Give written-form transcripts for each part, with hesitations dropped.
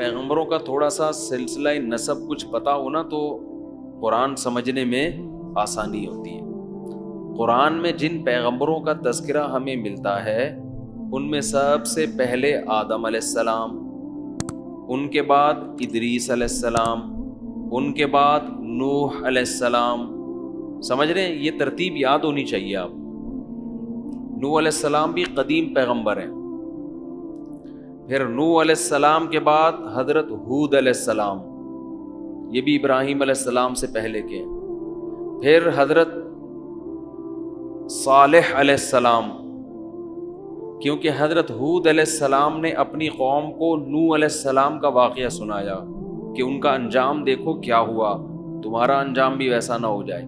پیغمبروں کا تھوڑا سا سلسلہ نسب کچھ پتا ہو نا تو قرآن سمجھنے میں آسانی ہوتی ہے۔ قرآن میں جن پیغمبروں کا تذکرہ ہمیں ملتا ہے ان میں سب سے پہلے آدم علیہ السلام، ان کے بعد ادریس علیہ السلام، ان کے بعد نوح علیہ السلام۔ سمجھ رہے ہیں؟ یہ ترتیب یاد ہونی چاہیے آپ۔ نوح علیہ السلام بھی قدیم پیغمبر ہیں، پھر نوح علیہ السلام کے بعد حضرت ہود علیہ السلام، یہ بھی ابراہیم علیہ السلام سے پہلے کے ہیں، پھر حضرت صالح علیہ السلام، کیونکہ حضرت ہود علیہ السلام نے اپنی قوم کو نوح علیہ السلام کا واقعہ سنایا کہ ان کا انجام دیکھو کیا ہوا، تمہارا انجام بھی ویسا نہ ہو جائے۔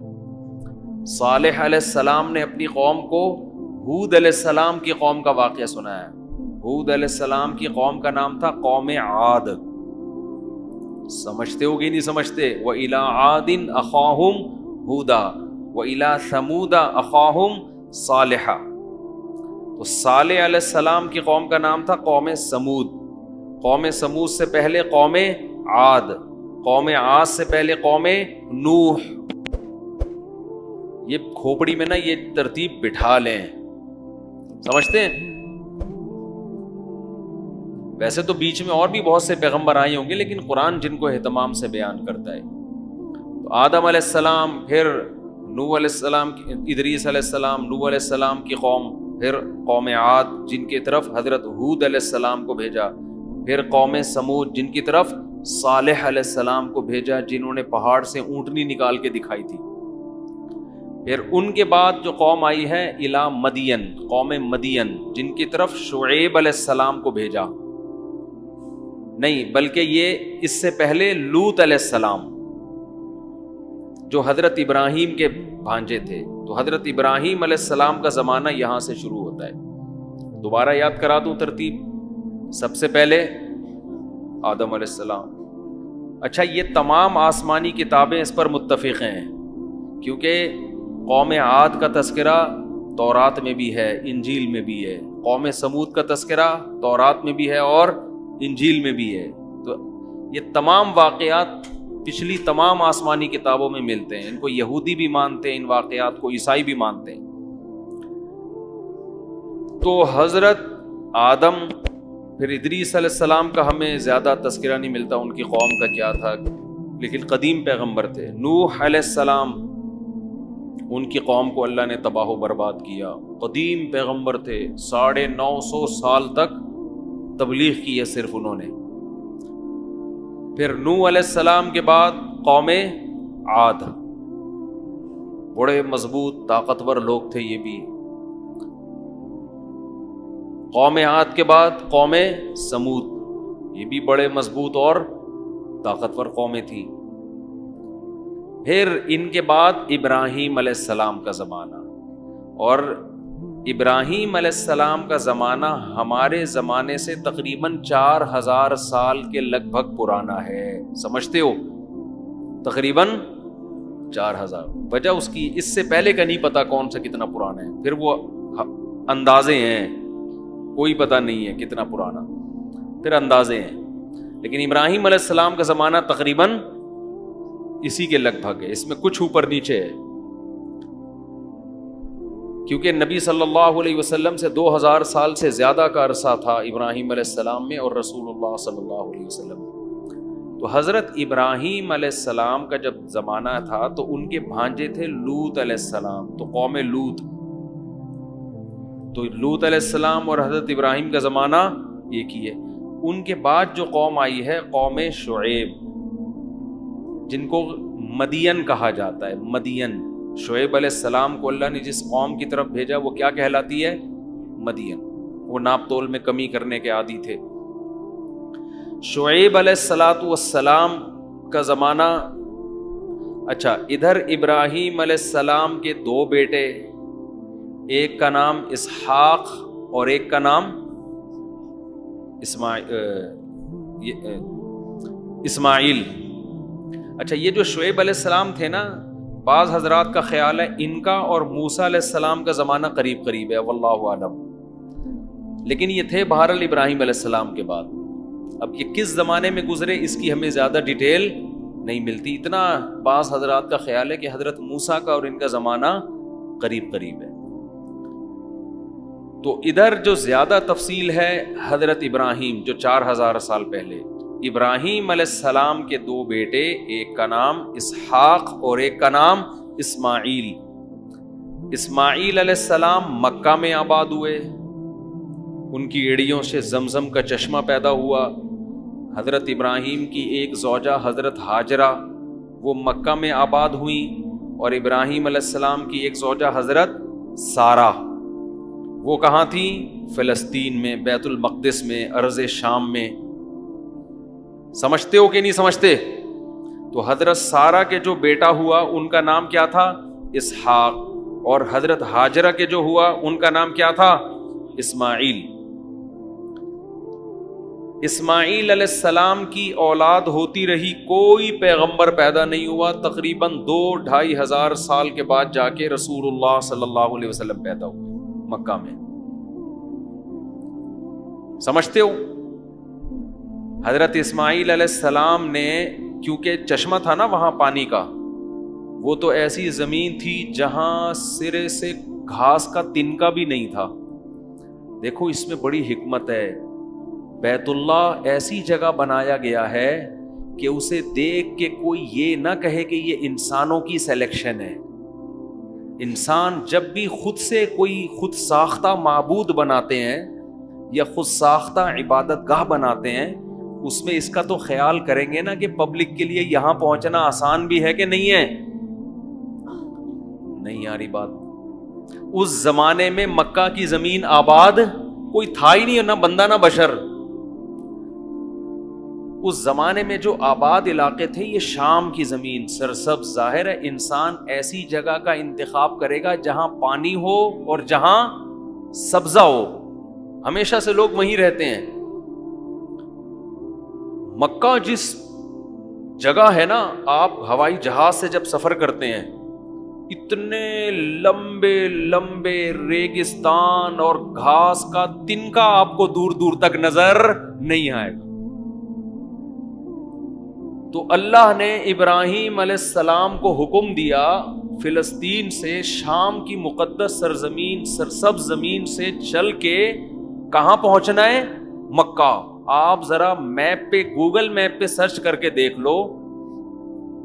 صالح علیہ السلام نے اپنی قوم کو ہود علیہ السلام کی قوم کا واقعہ سنایا۔ ہود علیہ السلام کی قوم کا نام تھا قوم عاد۔ سمجھتے ہو گی نہیں سمجھتے؟ وَإِلَىٰ عَادٍ أَخَاهُمْ هُودًا وَإِلَىٰ ثَمُودَ أَخَاهُمْ صَالِحًا۔ تو صالح علیہ السلام کی قوم کا نام تھا قوم سمود۔ قوم سمود سے پہلے قوم عاد، قوم عاد سے پہلے قوم نوح۔ یہ کھوپڑی میں نا یہ ترتیب بٹھا لیں، سمجھتے ہیں؟ ویسے تو بیچ میں اور بھی بہت سے پیغمبر آئے ہوں گے، لیکن قرآن جن کو اہتمام سے بیان کرتا ہے۔ تو آدم علیہ السلام، پھر نوح علیہ السلام، ادریس علیہ السلام، نوح علیہ السلام کی قوم، پھر قوم عاد جن کی طرف حضرت ہود علیہ السلام کو بھیجا، پھر قوم سمود جن کی طرف صالح علیہ السلام کو بھیجا، جنہوں نے پہاڑ سے اونٹنی نکال کے دکھائی تھی۔ پھر ان کے بعد جو قوم آئی ہے الی مدین، قوم مدین جن کی طرف شعیب علیہ السلام کو بھیجا، نہیں بلکہ یہ اس سے پہلے لوط علیہ السلام جو حضرت ابراہیم کے بھانجے تھے۔ تو حضرت ابراہیم علیہ السلام کا زمانہ یہاں سے شروع ہوتا ہے۔ دوبارہ یاد کرا دوں ترتیب، سب سے پہلے آدم علیہ السلام۔ اچھا، یہ تمام آسمانی کتابیں اس پر متفق ہیں، کیونکہ قوم عاد کا تذکرہ تورات میں بھی ہے، انجیل میں بھی ہے، قوم سمود کا تذکرہ تورات میں بھی ہے اور انجیل میں بھی ہے۔ تو یہ تمام واقعات پچھلی تمام آسمانی کتابوں میں ملتے ہیں۔ ان کو یہودی بھی مانتے ہیں، ان واقعات کو عیسائی بھی مانتے ہیں۔ تو حضرت آدم، پھر ادریس علیہ السلام کا ہمیں زیادہ تذکرہ نہیں ملتا، ان کی قوم کا کیا تھا، لیکن قدیم پیغمبر تھے۔ نوح علیہ السلام، ان کی قوم کو اللہ نے تباہ و برباد کیا، قدیم پیغمبر تھے، 950 سال تک تبلیغ کی ہے صرف انہوں نے۔ پھر نوح علیہ السلام کے بعد قوم عاد، بڑے مضبوط طاقتور لوگ تھے یہ بھی۔ قوم عاد کے بعد قوم سمود، یہ بھی بڑے مضبوط اور طاقتور قومیں تھیں۔ پھر ان کے بعد ابراہیم علیہ السلام کا زمانہ، اور ابراہیم علیہ السلام کا زمانہ ہمارے زمانے سے تقریباً 4000 سال کے لگ بھگ پرانا ہے۔ سمجھتے ہو؟ تقریباً 4000۔ وجہ اس کی اس سے پہلے کا نہیں پتا کون سا کتنا پرانا ہے، پھر وہ اندازے ہیں، کوئی پتہ نہیں ہے کتنا پرانا، پھر اندازے ہیں۔ لیکن ابراہیم علیہ السلام کا زمانہ تقریباً اسی کے لگ بھگ ہے، اس میں کچھ اوپر نیچے ہے، کیونکہ نبی صلی اللہ علیہ وسلم سے 2000 سال سے زیادہ کا عرصہ تھا ابراہیم علیہ السلام میں اور رسول اللہ صلی اللہ علیہ وسلم۔ تو حضرت ابراہیم علیہ السلام کا جب زمانہ تھا تو ان کے بھانجے تھے لوط علیہ السلام، تو قوم لوط، تو لوط علیہ السلام اور حضرت ابراہیم کا زمانہ ایک ہی ہے۔ ان کے بعد جو قوم آئی ہے قوم شعیب، جن کو مدین کہا جاتا ہے۔ مدین، شعیب علیہ السلام کو اللہ نے جس قوم کی طرف بھیجا وہ کیا کہلاتی ہے؟ مدین۔ وہ ناپ تول میں کمی کرنے کے عادی تھے۔ شعیب علیہ السلام کا زمانہ، اچھا ادھر ابراہیم علیہ السلام کے 2 بیٹے، ایک کا نام اسحاق اور ایک کا نام اسماعیل۔ اچھا، یہ جو شعیب علیہ السلام تھے نا، بعض حضرات کا خیال ہے ان کا اور موسیٰ علیہ السلام کا زمانہ قریب قریب ہے، واللہ اعلم، لیکن یہ تھے بہرحال ابراہیم علیہ السلام کے بعد۔ اب یہ کس زمانے میں گزرے اس کی ہمیں زیادہ ڈیٹیل نہیں ملتی. اتنا بعض حضرات کا خیال ہے کہ حضرت موسیٰ کا اور ان کا زمانہ قریب قریب ہے. تو ادھر جو زیادہ تفصیل ہے حضرت ابراہیم جو 4000 سال پہلے. ابراہیم علیہ السلام کے 2 بیٹے، ایک کا نام اسحاق اور ایک کا نام اسماعیل. اسماعیل علیہ السلام مکہ میں آباد ہوئے، ان کی ایڑیوں سے زمزم کا چشمہ پیدا ہوا. حضرت ابراہیم کی ایک زوجہ حضرت ہاجرہ وہ مکہ میں آباد ہوئیں، اور ابراہیم علیہ السلام کی ایک زوجہ حضرت سارہ وہ کہاں تھیں؟ فلسطین میں، بیت المقدس میں، ارض شام میں. سمجھتے ہو کہ نہیں سمجھتے؟ تو حضرت سارہ کے جو بیٹا ہوا ان کا نام کیا تھا؟ اسحاق. اور حضرت ہاجرہ کے جو ہوا ان کا نام کیا تھا؟ اسماعیل. اسماعیل علیہ السلام کی اولاد ہوتی رہی، کوئی پیغمبر پیدا نہیں ہوا. تقریباً 2-2.5 ہزار سال کے بعد جا کے رسول اللہ صلی اللہ علیہ وسلم پیدا ہوئے مکہ میں. سمجھتے ہو؟ حضرت اسماعیل علیہ السلام نے، کیونکہ چشمہ تھا نا وہاں پانی کا، وہ تو ایسی زمین تھی جہاں سرے سے گھاس کا تنکا بھی نہیں تھا. دیکھو اس میں بڑی حکمت ہے. بیت اللہ ایسی جگہ بنایا گیا ہے کہ اسے دیکھ کے کوئی یہ نہ کہے کہ یہ انسانوں کی سلیکشن ہے. انسان جب بھی خود سے کوئی خود ساختہ معبود بناتے ہیں یا خود ساختہ عبادت گاہ بناتے ہیں، اس میں اس کا تو خیال کریں گے نا کہ پبلک کے لیے یہاں پہنچنا آسان بھی ہے کہ نہیں ہے. نہیں یاری بات. اس زمانے میں مکہ کی زمین آباد کوئی تھا ہی نہیں، نہ بندہ نہ بشر. اس زمانے میں جو آباد علاقے تھے یہ شام کی زمین سرسبز. ظاہر ہے انسان ایسی جگہ کا انتخاب کرے گا جہاں پانی ہو اور جہاں سبزہ ہو. ہمیشہ سے لوگ وہیں رہتے ہیں. مکہ جس جگہ ہے نا، آپ ہوائی جہاز سے جب سفر کرتے ہیں اتنے لمبے لمبے ریگستان اور گھاس کا تنکا آپ کو دور دور تک نظر نہیں آئے گا. تو اللہ نے ابراہیم علیہ السلام کو حکم دیا فلسطین سے شام کی مقدس سرزمین سرسبز زمین سے چل کے کہاں پہنچنا ہے؟ مکہ. آپ ذرا میپ پہ گوگل میپ پہ سرچ کر کے دیکھ لو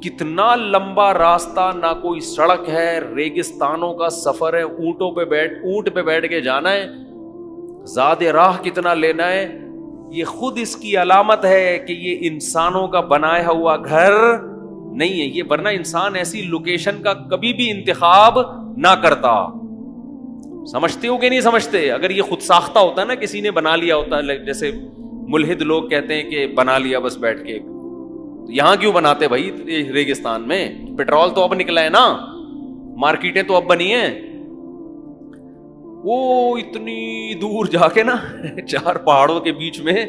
کتنا لمبا راستہ، نہ کوئی سڑک ہے، ریگستانوں کا سفر ہے، اونٹ پہ بیٹھ کے جانا ہے، زاد راہ کتنا لینا ہے. یہ خود اس کی علامت ہے کہ یہ انسانوں کا بنایا ہوا گھر نہیں ہے یہ، ورنہ انسان ایسی لوکیشن کا کبھی بھی انتخاب نہ کرتا. سمجھتے ہو کہ نہیں سمجھتے؟ اگر یہ خود ساختہ ہوتا نا، کسی نے بنا لیا ہوتا، جیسے ملحد لوگ کہتے ہیں کہ بنا لیا بس بیٹھ کے، یہاں کیوں بناتے بھائی ریگستان میں؟ پیٹرول تو اب نکلا ہے نا، مارکیٹیں تو اب بنی ہیں. وہ اتنی دور جا کے نا 4 پہاڑوں کے بیچ میں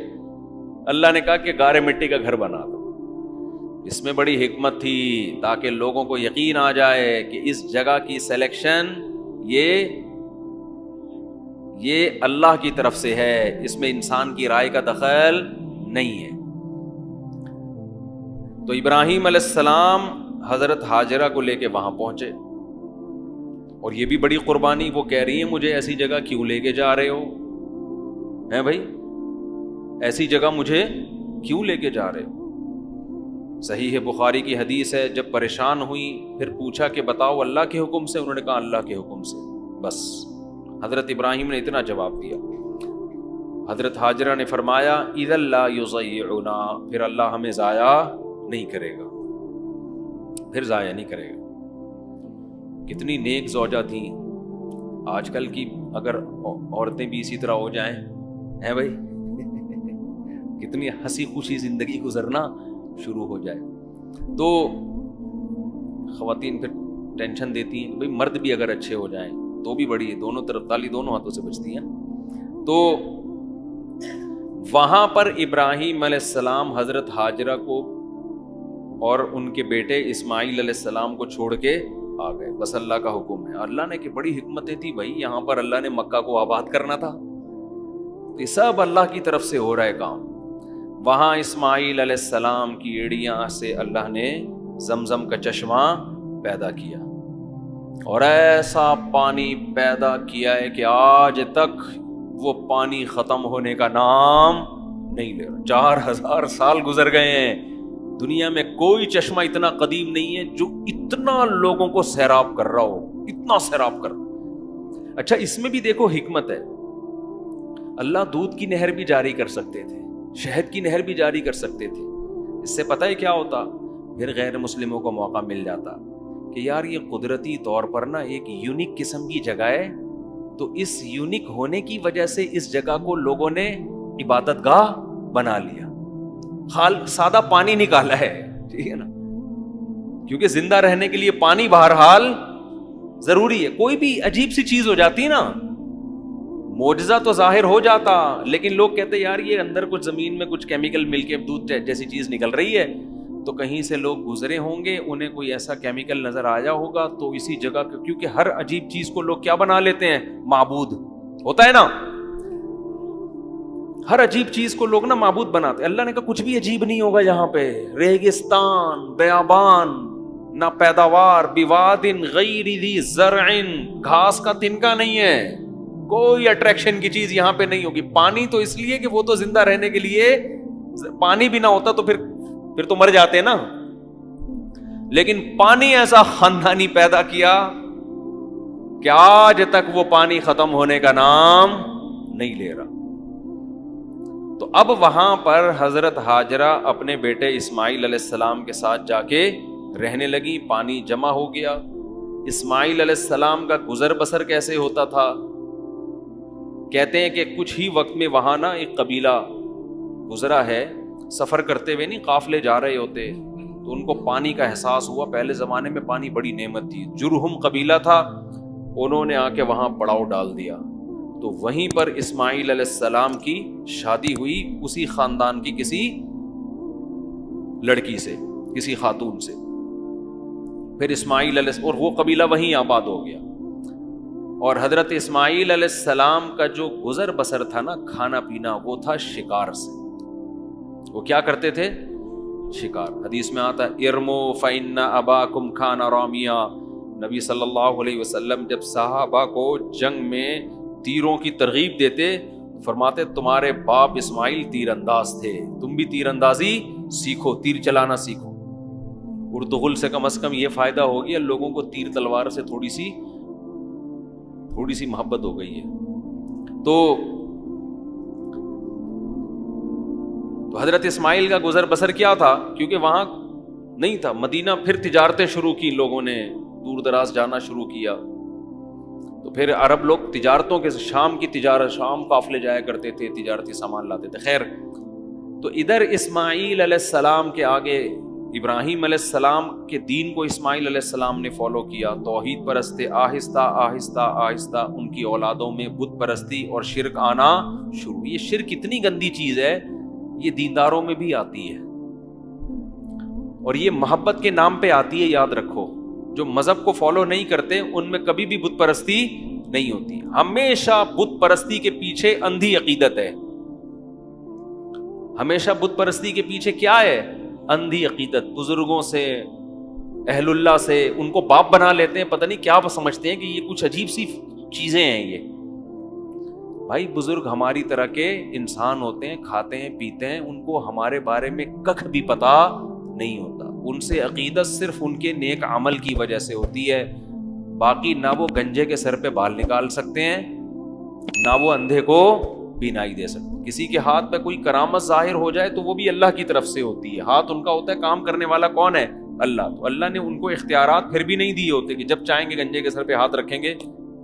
اللہ نے کہا کہ گارے مٹی کا گھر بنا دو. اس میں بڑی حکمت تھی تاکہ لوگوں کو یقین آ جائے کہ اس جگہ کی سلیکشن یہ اللہ کی طرف سے ہے، اس میں انسان کی رائے کا دخل نہیں ہے. تو ابراہیم علیہ السلام حضرت ہاجرہ کو لے کے وہاں پہنچے، اور یہ بھی بڑی قربانی. وہ کہہ رہی ہیں مجھے ایسی جگہ کیوں لے کے جا رہے ہو؟ ہیں بھائی ایسی جگہ مجھے کیوں لے کے جا رہے ہو؟ صحیح بخاری کی حدیث ہے، جب پریشان ہوئی پھر پوچھا کہ بتاؤ اللہ کے حکم سے؟ انہوں نے کہا اللہ کے حکم سے. بس حضرت ابراہیم نے اتنا جواب دیا. حضرت ہاجرہ نے فرمایا اذا لا یضیعنا، پھر اللہ ہمیں ضائع نہیں کرے گا، پھر ضائع نہیں کرے گا. کتنی نیک زوجہ تھیں. آج کل کی اگر عورتیں بھی اسی طرح ہو جائیں ہیں بھائی، کتنی ہنسی خوشی زندگی گزرنا شروع ہو جائے. تو خواتین پھر ٹینشن دیتی ہیں بھائی مرد بھی اگر اچھے ہو جائیں تو بھی بڑی ہے، دونوں طرف تالی دونوں ہاتھوں سے بجتی ہیں. تو وہاں پر ابراہیم علیہ السلام حضرت ہاجرہ کو اور ان کے بیٹے اسماعیل علیہ السلام کو چھوڑ کے آ گئے. بس اللہ کا حکم ہے. اللہ نے کہ بڑی حکمتیں تھی بھائی، یہاں پر اللہ نے مکہ کو آباد کرنا تھا، یہ سب اللہ کی طرف سے ہو رہا ہے کام. وہاں اسماعیل علیہ السلام کی ایڑیاں سے اللہ نے زمزم کا چشمہ پیدا کیا، اور ایسا پانی پیدا کیا ہے کہ آج تک وہ پانی ختم ہونے کا نام نہیں لے رہا۔ 4000 سال گزر گئے ہیں، دنیا میں کوئی چشمہ اتنا قدیم نہیں ہے جو اتنا لوگوں کو سیراب کر رہا ہو، اتنا سیراب کر رہا۔ اچھا، اس میں بھی دیکھو حکمت ہے، اللہ دودھ کی نہر بھی جاری کر سکتے تھے، شہد کی نہر بھی جاری کر سکتے تھے، اس سے پتہ ہے کیا ہوتا؟ پھر غیر مسلموں کو موقع مل جاتا کہ یار یہ قدرتی طور پر نا ایک یونیک قسم کی جگہ ہے، تو اس یونیک ہونے کی وجہ سے اس جگہ کو لوگوں نے عبادت گاہ بنا لیا، سادہ پانی نکالا ہے، ٹھیک ہے نا، کیونکہ زندہ رہنے کے لیے پانی بہرحال ضروری ہے۔ کوئی بھی عجیب سی چیز ہو جاتی نا، معجزہ تو ظاہر ہو جاتا، لیکن لوگ کہتے یار یہ اندر کچھ زمین میں کچھ کیمیکل مل کے دودھ جیسی چیز نکل رہی ہے، تو کہیں سے لوگ گزرے ہوں گے، انہیں کوئی ایسا کیمیکل نظر آیا ہوگا، تو اسی جگہ، کیونکہ ہر عجیب چیز کو لوگ کیا بنا لیتے ہیں؟ معبود ہوتا ہے نا، ہر عجیب چیز کو لوگ نا معبود بناتے۔ اللہ نے کہا کچھ بھی عجیب نہیں ہوگا یہاں پہ، ریگستان، بیابان، نہ پیداوار، بواد غیر ذی زرع، گھاس کا تنکا نہیں ہے، کوئی اٹریکشن کی چیز یہاں پہ نہیں ہوگی۔ پانی تو اس لیے کہ وہ تو زندہ رہنے کے لیے، پانی بھی نہ ہوتا تو پھر تو مر جاتے نا، لیکن پانی ایسا خاندانی پیدا کیا کہ آج تک وہ پانی ختم ہونے کا نام نہیں لے رہا۔ تو اب وہاں پر حضرت ہاجرہ اپنے بیٹے اسماعیل علیہ السلام کے ساتھ جا کے رہنے لگی، پانی جمع ہو گیا۔ اسماعیل علیہ السلام کا گزر بسر کیسے ہوتا تھا؟ کہتے ہیں کہ کچھ ہی وقت میں وہاں نا ایک قبیلہ گزرا ہے، سفر کرتے ہوئے نہیں قافلے جا رہے ہوتے، تو ان کو پانی کا احساس ہوا۔ پہلے زمانے میں پانی بڑی نعمت تھی، جرہم قبیلہ تھا، انہوں نے آ کے وہاں پڑاؤ ڈال دیا، تو وہیں پر اسماعیل علیہ السلام کی شادی ہوئی اسی خاندان کی کسی لڑکی سے، کسی خاتون سے۔ پھر اسماعیل علیہ، اور وہ قبیلہ وہیں آباد ہو گیا۔ اور حضرت اسماعیل علیہ السلام کا جو گزر بسر تھا نا، کھانا پینا، وہ تھا شکار سے۔ وہ کیا کرتے تھے؟ شکار۔ حدیث میں آتا ہے ارمو فإن اباکم کھان رامیا۔ نبی صلی اللہ علیہ وسلم جب صحابہ کو جنگ میں تیروں کی ترغیب دیتے، فرماتے تمہارے باپ اسماعیل تیر انداز تھے، تم بھی تیر اندازی سیکھو، تیر چلانا سیکھو۔ اردغل سے کم از کم یہ فائدہ ہو گیا، لوگوں کو تیر تلوار سے تھوڑی سی محبت ہو گئی ہے۔ تو حضرت اسماعیل کا گزر بسر کیا تھا؟ کیونکہ وہاں نہیں تھا، مدینہ پھر تجارتیں شروع کی، لوگوں نے دور دراز جانا شروع کیا، تو پھر عرب لوگ تجارتوں کے، شام کی تجارت، شام قافلے جایا کرتے تھے، تجارتی سامان لاتے تھے۔ خیر، تو ادھر اسماعیل علیہ السلام کے آگے ابراہیم علیہ السلام کے دین کو اسماعیل علیہ السلام نے فالو کیا، توحید پرستے، آہستہ آہستہ آہستہ ان کی اولادوں میں بت پرستی اور شرک آنا شروع۔ یہ شرک اتنی گندی چیز ہے، یہ دینداروں میں بھی آتی ہے، اور یہ محبت کے نام پہ آتی ہے، یاد رکھو۔ جو مذہب کو فالو نہیں کرتے ان میں کبھی بھی بت پرستی نہیں ہوتی، ہمیشہ بت پرستی کے پیچھے اندھی عقیدت ہے، ہمیشہ بت پرستی کے پیچھے کیا ہے؟ اندھی عقیدت۔ بزرگوں سے، اہل اللہ سے، ان کو باپ بنا لیتے ہیں، پتہ نہیں کیا سمجھتے ہیں کہ یہ کچھ عجیب سی چیزیں ہیں۔ یہ بھائی بزرگ ہماری طرح کے انسان ہوتے ہیں، کھاتے ہیں پیتے ہیں، ان کو ہمارے بارے میں ککھ بھی پتا نہیں ہوتا، ان سے عقیدت صرف ان کے نیک عمل کی وجہ سے ہوتی ہے۔ باقی نہ وہ گنجے کے سر پہ بال نکال سکتے ہیں، نہ وہ اندھے کو بینائی دے سکتے۔ کسی کے ہاتھ پہ کوئی کرامت ظاہر ہو جائے تو وہ بھی اللہ کی طرف سے ہوتی ہے، ہاتھ ان کا ہوتا ہے، کام کرنے والا کون ہے؟ اللہ۔ تو اللہ نے ان کو اختیارات پھر بھی نہیں دیے ہوتے کہ جب چاہیں گے گنجے کے سر پہ ہاتھ رکھیں گے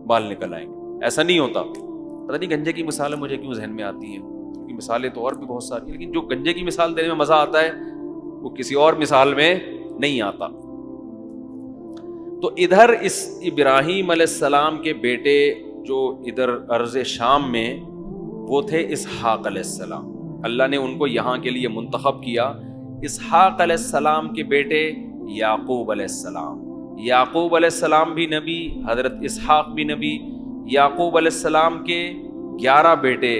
بال نکل آئیں گے، ایسا نہیں ہوتا۔ پتہ نہیں گنجے کی مثالیں مجھے کیوں ذہن میں آتی ہیں، کی مثالیں تو اور بھی بہت ساری، لیکن جو گنجے کی مثال دینے میں مزہ آتا ہے وہ کسی اور مثال میں نہیں آتا۔ تو ادھر اس ابراہیم علیہ السلام کے بیٹے جو ادھر ارض شام میں، وہ تھے اسحاق علیہ السلام۔ اللہ نے ان کو یہاں کے لیے منتخب کیا۔ اسحاق علیہ السلام کے بیٹے یعقوب علیہ السلام، یعقوب علیہ السلام بھی نبی، حضرت اسحاق بھی نبی۔ یعقوب علیہ السلام کے 11 بیٹے،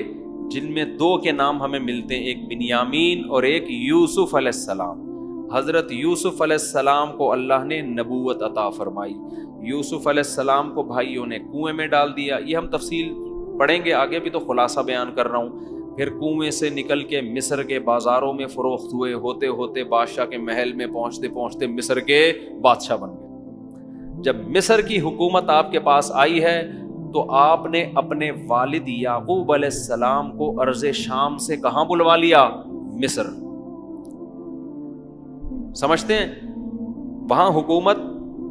جن میں دو کے نام ہمیں ملتے ہیں، ایک بنیامین اور ایک یوسف علیہ السلام۔ حضرت یوسف علیہ السلام کو اللہ نے نبوت عطا فرمائی۔ یوسف علیہ السلام کو بھائیوں نے کنویں میں ڈال دیا، یہ ہم تفصیل پڑھیں گے آگے بھی، تو خلاصہ بیان کر رہا ہوں۔ پھر کنویں سے نکل کے مصر کے بازاروں میں فروخت ہوئے، ہوتے ہوتے بادشاہ کے محل میں پہنچتے پہنچتے مصر کے بادشاہ بن گئے۔ جب مصر کی حکومت آپ کے پاس آئی ہے تو آپ نے اپنے والد یعقوب علیہ السلام کو ارض شام سے کہاں بلوا لیا؟ مصر۔ سمجھتے ہیں؟ وہاں حکومت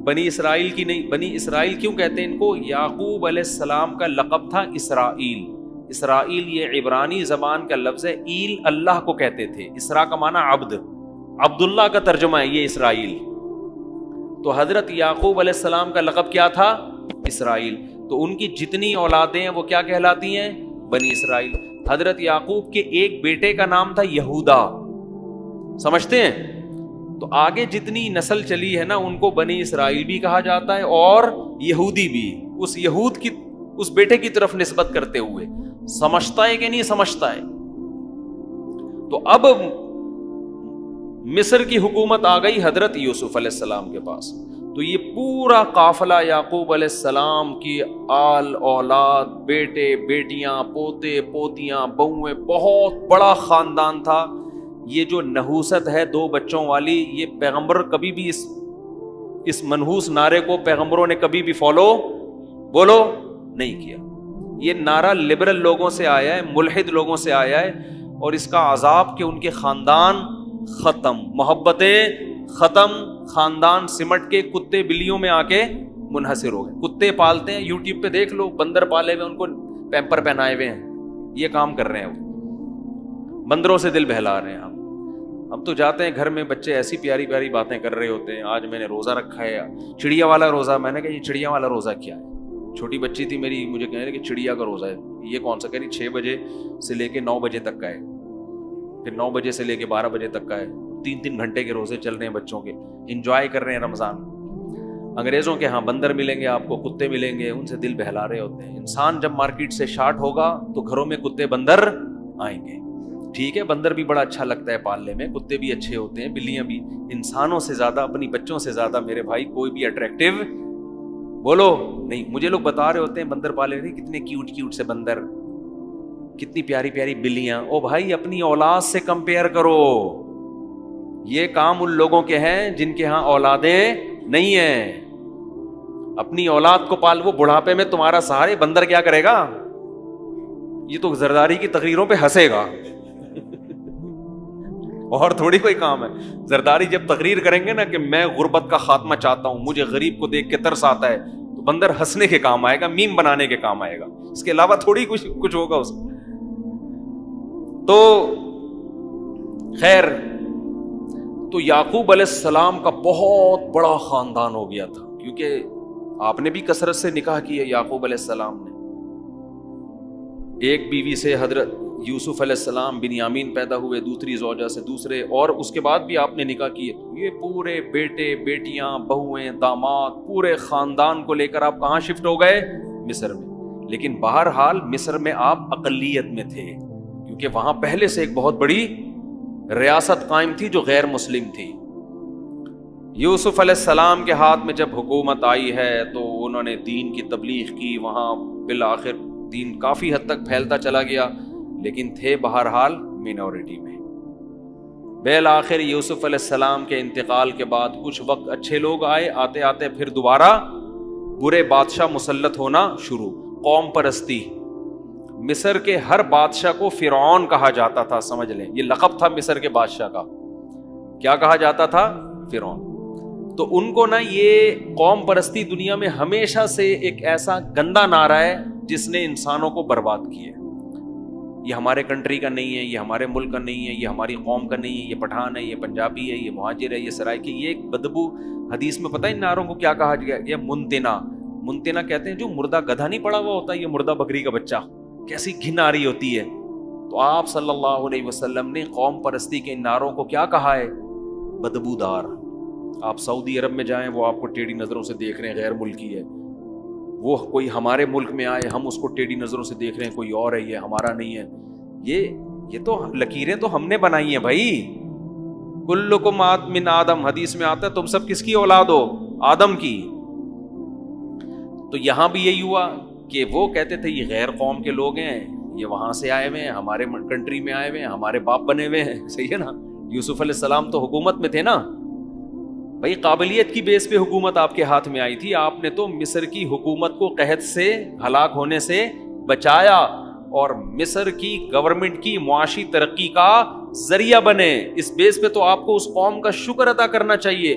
بنی اسرائیل کی نہیں۔ بنی اسرائیل کیوں کہتے ہیں ان کو؟ یعقوب علیہ السلام کا لقب تھا اسرائیل۔ اسرائیل یہ عبرانی زبان کا لفظ ہے، ایل اللہ کو کہتے تھے، اسرا کا معنی عبد، عبداللہ کا ترجمہ ہے یہ اسرائیل۔ تو حضرت یعقوب علیہ السلام کا لقب کیا تھا؟ اسرائیل۔ تو ان کی جتنی اولادیں ہیں وہ کیا کہلاتی ہیں؟ بنی اسرائیل۔ حضرت یعقوب کے ایک بیٹے کا نام تھا یہودا، سمجھتے ہیں؟ تو آگے جتنی نسل چلی ہے نا ان کو بنی اسرائیل بھی کہا جاتا ہے اور یہودی بھی، اس یہود کی اس بیٹے کی طرف نسبت کرتے ہوئے۔ سمجھتا ہے کہ نہیں سمجھتا ہے؟ تو اب مصر کی حکومت آ گئی حضرت یوسف علیہ السلام کے پاس، تو یہ پورا قافلہ یعقوب علیہ السلام کی آل اولاد، بیٹے بیٹیاں، پوتے پوتیاں، بہویں، بہت بڑا خاندان تھا۔ یہ جو نحوست ہے دو بچوں والی، یہ پیغمبر کبھی بھی اس منحوس نعرے کو پیغمبروں نے کبھی بھی فالو بولو نہیں کیا۔ یہ نعرہ لبرل لوگوں سے آیا ہے، ملحد لوگوں سے آیا ہے، اور اس کا عذاب کہ ان کے خاندان ختم، محبتیں ختم، خاندان سمٹ کے کتے بلیوں میں آ کے منحصر ہو گئے۔ کتے پالتے ہیں، یوٹیوب پہ دیکھ لو، بندر پالے ہوئے ان کو پیمپر پہنائے ہوئے ہیں، یہ کام کر رہے ہیں، وہ بندروں سے دل بہلا رہے ہیں۔ اب تو جاتے ہیں گھر میں بچے ایسی پیاری پیاری باتیں کر رہے ہوتے ہیں، آج میں نے روزہ رکھا ہے، چڑیا والا روزہ۔ میں نے کہا یہ چڑیا والا روزہ کیا ہے؟ چھوٹی بچی تھی میری، مجھے کہہ رہے کہ چڑیا کا روزہ ہے، یہ کون سا؟ کہہ رہی 6 بجے سے لے کے 9 بجے تک کا ہے، پھر 9 بجے سے لے کے 12 بجے تک کا ہے، 3 گھنٹے کے روزے چل رہے ہیں بچوں کے، انجوائے کر رہے ہیں رمضان۔ انگریزوں کے ہاں بندر ملیں گے آپ کو، کتے ملیں گے، ان سے دل بہلا رہے ہوتے ہیں۔ انسان جب مارکیٹ سے شارٹ ہوگا تو گھروں میں کتے بندر آئیں گے۔ ٹھیک ہے، بندر بھی بڑا اچھا لگتا ہے پالنے میں، کتے بھی اچھے ہوتے ہیں، بلیاں بھی۔ انسانوں سے زیادہ، اپنی بچوں سے زیادہ میرے بھائی کوئی بھی اٹریکٹیو بولو نہیں۔ مجھے لوگ بتا رہے ہوتے ہیں بندر پالے رہے، کتنے کیوٹ کیوٹ سے بندر، کتنی پیاری پیاری بلیاں۔ او بھائی اپنی اولاد سے کمپیئر کرو، یہ کام ان لوگوں کے ہیں جن کے ہاں اولادیں نہیں ہیں۔ اپنی اولاد کو پال، وہ بڑھاپے میں تمہارا سہارے، بندر کیا کرے گا؟ یہ تو زرداری کی تقریروں پہ ہنسے گا اور تھوڑی کوئی کام ہے۔ زرداری جب تقریر کریں گے نا کہ میں غربت کا خاتمہ چاہتا ہوں، مجھے غریب کو دیکھ کے ترس آتا ہے، تو بندر ہنسنے کے کام آئے گا، میم بنانے کے کام آئے گا، اس کے علاوہ تھوڑی کچھ ہوگا اس میں۔ تو خیر، تو یعقوب علیہ السلام کا بہت بڑا خاندان ہو گیا تھا، کیونکہ آپ نے بھی کثرت سے نکاح کیے یعقوب علیہ السلام نے۔ ایک بیوی سے حضرت یوسف علیہ السلام بنیامین پیدا ہوئے، دوسری زوجہ سے دوسرے، اور اس کے بعد بھی آپ نے نکاح کیے۔ یہ پورے بیٹے بیٹیاں، بہویں، داماد، پورے خاندان کو لے کر آپ کہاں شفٹ ہو گئے؟ مصر میں۔ لیکن بہرحال مصر میں آپ اقلیت میں تھے، کیونکہ وہاں پہلے سے ایک بہت بڑی ریاست قائم تھی جو غیر مسلم تھی۔ یوسف علیہ السلام کے ہاتھ میں جب حکومت آئی ہے تو انہوں نے دین کی تبلیغ کی، وہاں بالآخر دین کافی حد تک پھیلتا چلا گیا، لیکن تھے بہرحال مینورٹی میں۔ بالآخر یوسف علیہ السلام کے انتقال کے بعد کچھ وقت اچھے لوگ آئے، آتے آتے پھر دوبارہ برے بادشاہ مسلط ہونا شروع، قوم پرستی۔ مصر کے ہر بادشاہ کو فرعون کہا جاتا تھا، سمجھ لیں، یہ لقب تھا مصر کے بادشاہ کا۔ کیا کہا جاتا تھا؟ فرعون۔ تو ان کو نا یہ قوم پرستی دنیا میں ہمیشہ سے ایک ایسا گندا نعرہ ہے جس نے انسانوں کو برباد کیا۔ یہ ہمارے کنٹری کا نہیں ہے، یہ ہمارے ملک کا نہیں ہے، یہ ہماری قوم کا نہیں ہے، یہ پٹھان ہے، یہ پنجابی ہے، یہ مہاجر ہے، یہ سرائکی، یہ ایک بدبو۔ حدیث میں پتہ ہے ان نعروں کو کیا کہا گیا؟ یہ منتنا۔ منتنا کہتے ہیں جو مردہ گدھا نہیں پڑا ہوا ہوتا، یہ مردہ بکری کا بچہ، کیسی گھن آ رہی ہوتی ہے۔ تو آپ صلی اللہ علیہ وسلم نے قوم پرستی کے ان نعروں کو کیا کہا ہے؟ بدبودار۔ آپ سعودی عرب میں جائیں، وہ آپ کو ٹیڑھی نظروں سے دیکھ رہے ہیں، غیر ملکی ہے۔ وہ کوئی ہمارے ملک میں آئے، ہم اس کو ٹیڑھی نظروں سے دیکھ رہے ہیں، کوئی اور ہے، یہ ہمارا نہیں ہے۔ یہ تو لکیریں تو ہم نے بنائی ہیں بھائی. کلکم من آدم، حدیث میں آتا ہے تم سب کس کی اولاد ہو؟ آدم کی. تو یہاں بھی یہی ہوا کہ وہ کہتے تھے یہ غیر قوم کے لوگ ہیں، یہ وہاں سے آئے ہوئے ہیں، ہمارے کنٹری میں آئے ہوئے ہیں، ہمارے باپ بنے ہوئے ہیں. صحیح ہے نا. یوسف علیہ السلام تو حکومت میں تھے نا بھائی، قابلیت کی بیس پہ حکومت آپ کے ہاتھ میں آئی تھی. آپ نے تو مصر کی حکومت کو قحط سے، ہلاک ہونے سے بچایا، اور مصر کی گورنمنٹ کی معاشی ترقی کا ذریعہ بنے. اس بیس پہ تو آپ کو اس قوم کا شکر ادا کرنا چاہیے.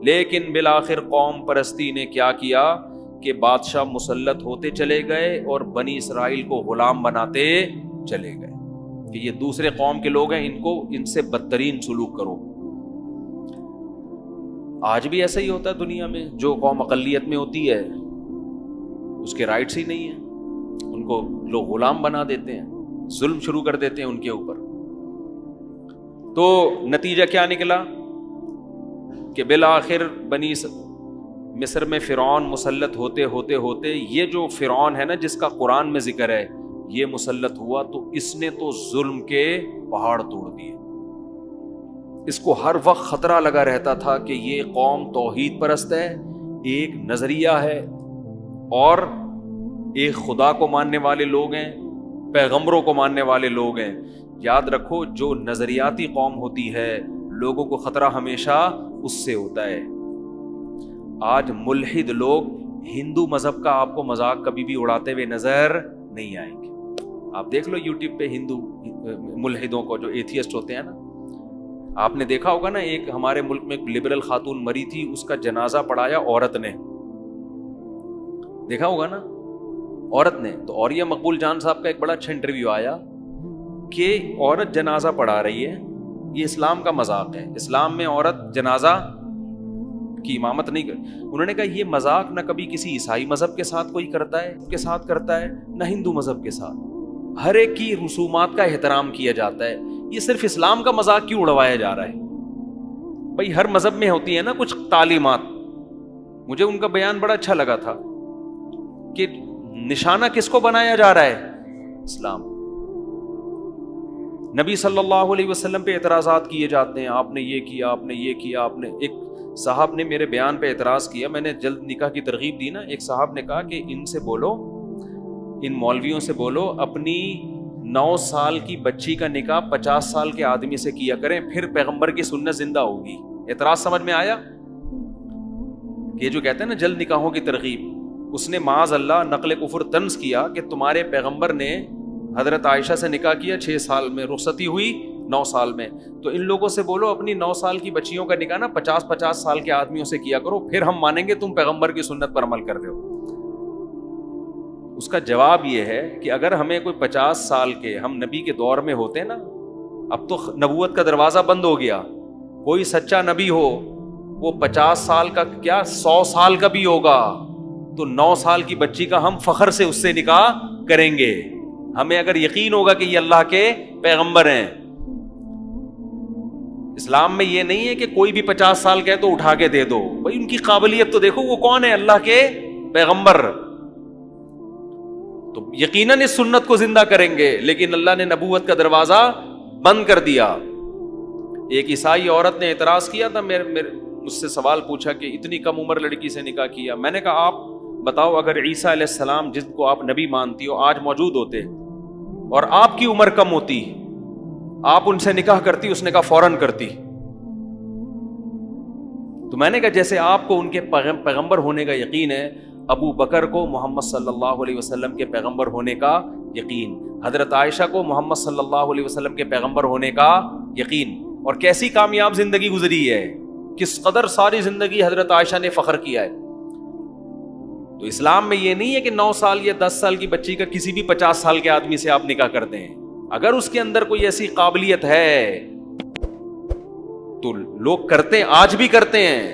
لیکن بالآخر قوم پرستی نے کیا کیا کہ بادشاہ مسلط ہوتے چلے گئے اور بنی اسرائیل کو غلام بناتے چلے گئے کہ یہ دوسرے قوم کے لوگ ہیں، ان سے بدترین سلوک کرو. آج بھی ایسا ہی ہوتا ہے دنیا میں. جو قوم اقلیت میں ہوتی ہے اس کے رائٹس ہی نہیں ہیں، ان کو لوگ غلام بنا دیتے ہیں، ظلم شروع کر دیتے ہیں ان کے اوپر. تو نتیجہ کیا نکلا کہ بالآخر بنی مصر میں فرعون مسلط ہوتے ہوتے ہوتے یہ جو فرعون ہے نا جس کا قرآن میں ذکر ہے، یہ مسلط ہوا تو اس نے تو ظلم کے پہاڑ توڑ دیے. اس کو ہر وقت خطرہ لگا رہتا تھا کہ یہ قوم توحید پرست ہے، ایک نظریہ ہے، اور ایک خدا کو ماننے والے لوگ ہیں، پیغمبروں کو ماننے والے لوگ ہیں. یاد رکھو جو نظریاتی قوم ہوتی ہے لوگوں کو خطرہ ہمیشہ اس سے ہوتا ہے. آج ملحد لوگ ہندو مذہب کا آپ کو مذاق کبھی بھی اڑاتے ہوئے نظر نہیں آئیں گے. آپ دیکھ لو یوٹیوب پہ ہندو ملحدوں کو جو ایتھیسٹ ہوتے ہیں نا، آپ نے دیکھا ہوگا نا، ایک ہمارے ملک میں ایک لبرل خاتون مری تھی، اس کا جنازہ پڑھایا عورت نے، دیکھا ہوگا نا عورت نے. تو اور یہ مقبول جان صاحب کا ایک بڑا اچھا انٹرویو آیا کہ عورت جنازہ پڑھا رہی ہے، یہ اسلام کا مذاق ہے، اسلام میں عورت جنازہ کی امامت نہیں کر. انہوں نے کہا یہ مذاق نہ کبھی کسی عیسائی مذہب کے ساتھ کوئی کرتا ہے نہ ہندو مذہب کے ساتھ. ہر ایک کی رسومات کا احترام کیا جاتا ہے. یہ صرف اسلام کا مذاق کیوں اڑوایا جا رہا ہے؟ بھائی ہر مذہب میں ہوتی ہے نا کچھ تعلیمات. مجھے ان کا بیان بڑا اچھا لگا تھا کہ نشانہ کس کو بنایا جا رہا ہے؟ اسلام. نبی صلی اللہ علیہ وسلم پہ اعتراضات کیے جاتے ہیں، آپ نے یہ کیا، آپ نے یہ کیا، آپ نے. ایک صاحب نے میرے بیان پہ اعتراض کیا، میں نے جلد نکاح کی ترغیب دی نا. ایک صاحب نے کہا کہ ان سے بولو، ان مولویوں سے بولو اپنی 9 سال کی بچی کا نکاح 50 سال کے آدمی سے کیا کریں، پھر پیغمبر کی سنت زندہ ہوگی. اعتراض سمجھ میں آیا؟ یہ جو کہتے ہیں نا جلد نکاحوں کی ترغیب، اس نے معاذ اللہ نقل کفر طنز کیا کہ تمہارے پیغمبر نے حضرت عائشہ سے نکاح کیا 6 سال میں، رخصتی ہوئی 9 سال میں. تو ان لوگوں سے بولو اپنی 9 سال کی بچیوں کا نکاح نا 50 سال کے آدمیوں سے کیا کرو، پھر ہم مانیں گے تم پیغمبر کی سنت پر عمل کر رہے ہو. اس کا جواب یہ ہے کہ اگر ہمیں کوئی 50 سال کے، ہم نبی کے دور میں ہوتے نا، اب تو نبوت کا دروازہ بند ہو گیا. کوئی سچا نبی ہو وہ 50 سال کا کیا 100 سال کا بھی ہوگا تو 9 سال کی بچی کا ہم فخر سے اس سے نکاح کریں گے، ہمیں اگر یقین ہوگا کہ یہ اللہ کے پیغمبر ہیں. اسلام میں یہ نہیں ہے کہ کوئی بھی 50 سال کا ہے تو اٹھا کے دے دو. بھائی ان کی قابلیت تو دیکھو، وہ کون ہے؟ اللہ کے پیغمبر. تو یقیناً اس سنت کو زندہ کریں گے، لیکن اللہ نے نبوت کا دروازہ بند کر دیا. ایک عیسائی عورت نے اعتراض کیا تھا، مجھ سے سوال پوچھا کہ اتنی کم عمر لڑکی سے نکاح کیا. میں نے کہا آپ بتاؤ اگر عیسیٰ علیہ السلام جس کو آپ نبی مانتی ہو آج موجود ہوتے اور آپ کی عمر کم ہوتی، آپ ان سے نکاح کرتی؟ اس نے کہا فوراً کرتی. تو میں نے کہا جیسے آپ کو ان کے پیغمبر ہونے کا یقین ہے، ابو بکر کو محمد صلی اللہ علیہ وسلم کے پیغمبر ہونے کا یقین، حضرت عائشہ کو محمد صلی اللہ علیہ وسلم کے پیغمبر ہونے کا یقین. اور کیسی کامیاب زندگی گزری ہے، کس قدر ساری زندگی حضرت عائشہ نے فخر کیا ہے. تو اسلام میں یہ نہیں ہے کہ 9 سال یا 10 سال کی بچی کا کسی بھی 50 سال کے آدمی سے آپ نکاح کرتے ہیں. اگر اس کے اندر کوئی ایسی قابلیت ہے تو لوگ کرتے ہیں، آج بھی کرتے ہیں.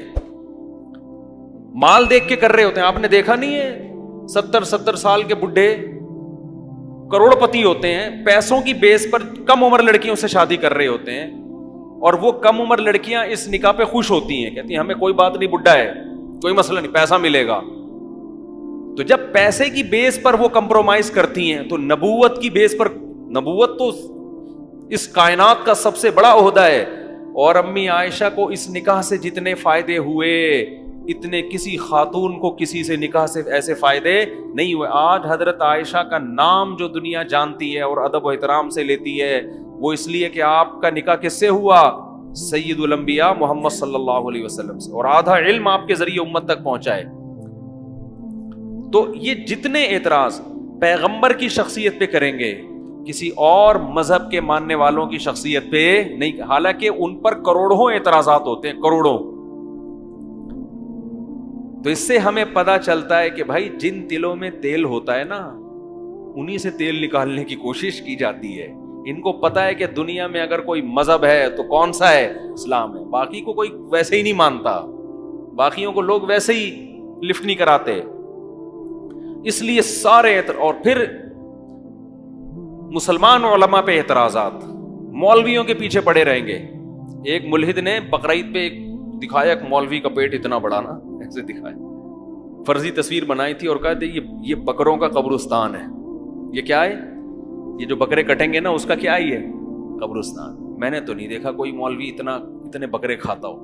مال دیکھ کے کر رہے ہوتے ہیں. آپ نے دیکھا نہیں ہے 70 سال کے بڈھے کروڑ پتی ہوتے ہیں، پیسوں کی بیس پر کم عمر لڑکیوں سے شادی کر رہے ہوتے ہیں، اور وہ کم عمر لڑکیاں اس نکاح پہ خوش ہوتی ہیں، کہتی ہیں ہمیں کوئی بات نہیں، بڈھا ہے کوئی مسئلہ نہیں، پیسہ ملے گا. تو جب پیسے کی بیس پر وہ کمپرومائز کرتی ہیں تو نبوت کی بیس پر نبوت تو اس کائنات کا سب سے بڑا عہدہ ہے. اور امی عائشہ کو اس نکاح سے جتنے فائدے ہوئے اتنے کسی خاتون کو کسی سے نکاح سے ایسے فائدے نہیں ہوئے. آج حضرت عائشہ کا نام جو دنیا جانتی ہے اور ادب و احترام سے لیتی ہے وہ اس لیے کہ آپ کا نکاح کس سے ہوا؟ سید الانبیاء محمد صلی اللہ علیہ وسلم سے, اور آدھا علم آپ کے ذریعے امت تک پہنچا ہے. تو یہ جتنے اعتراض پیغمبر کی شخصیت پہ کریں گے کسی اور مذہب کے ماننے والوں کی شخصیت پہ نہیں, حالانکہ ان پر کروڑوں اعتراضات ہوتے ہیں, کروڑوں. تو اس سے ہمیں پتا چلتا ہے کہ بھائی جن تلوں میں تیل ہوتا ہے نا انہی سے تیل نکالنے کی کوشش کی جاتی ہے. ان کو پتا ہے کہ دنیا میں اگر کوئی مذہب ہے تو کون سا ہے؟ اسلام ہے. باقی کو کوئی ویسے ہی نہیں مانتا, باقیوں کو لوگ ویسے ہی لفٹ نہیں کراتے. اس لیے سارے اور پھر مسلمان علماء پہ اعتراضات, مولویوں کے پیچھے پڑے رہیں گے. ایک ملحد نے بقرعید پہ دکھایا ایک مولوی کا پیٹ اتنا بڑا نا ایسے دکھایا, فرضی تصویر بنائی تھی اور کہا تھا یہ بکروں کا قبرستان ہے. یہ کیا ہے؟ یہ جو بکرے کٹیں گے نا اس کا کیا ہے؟ یہ قبرستان. میں نے تو نہیں دیکھا کوئی مولوی اتنے بکرے کھاتا ہو.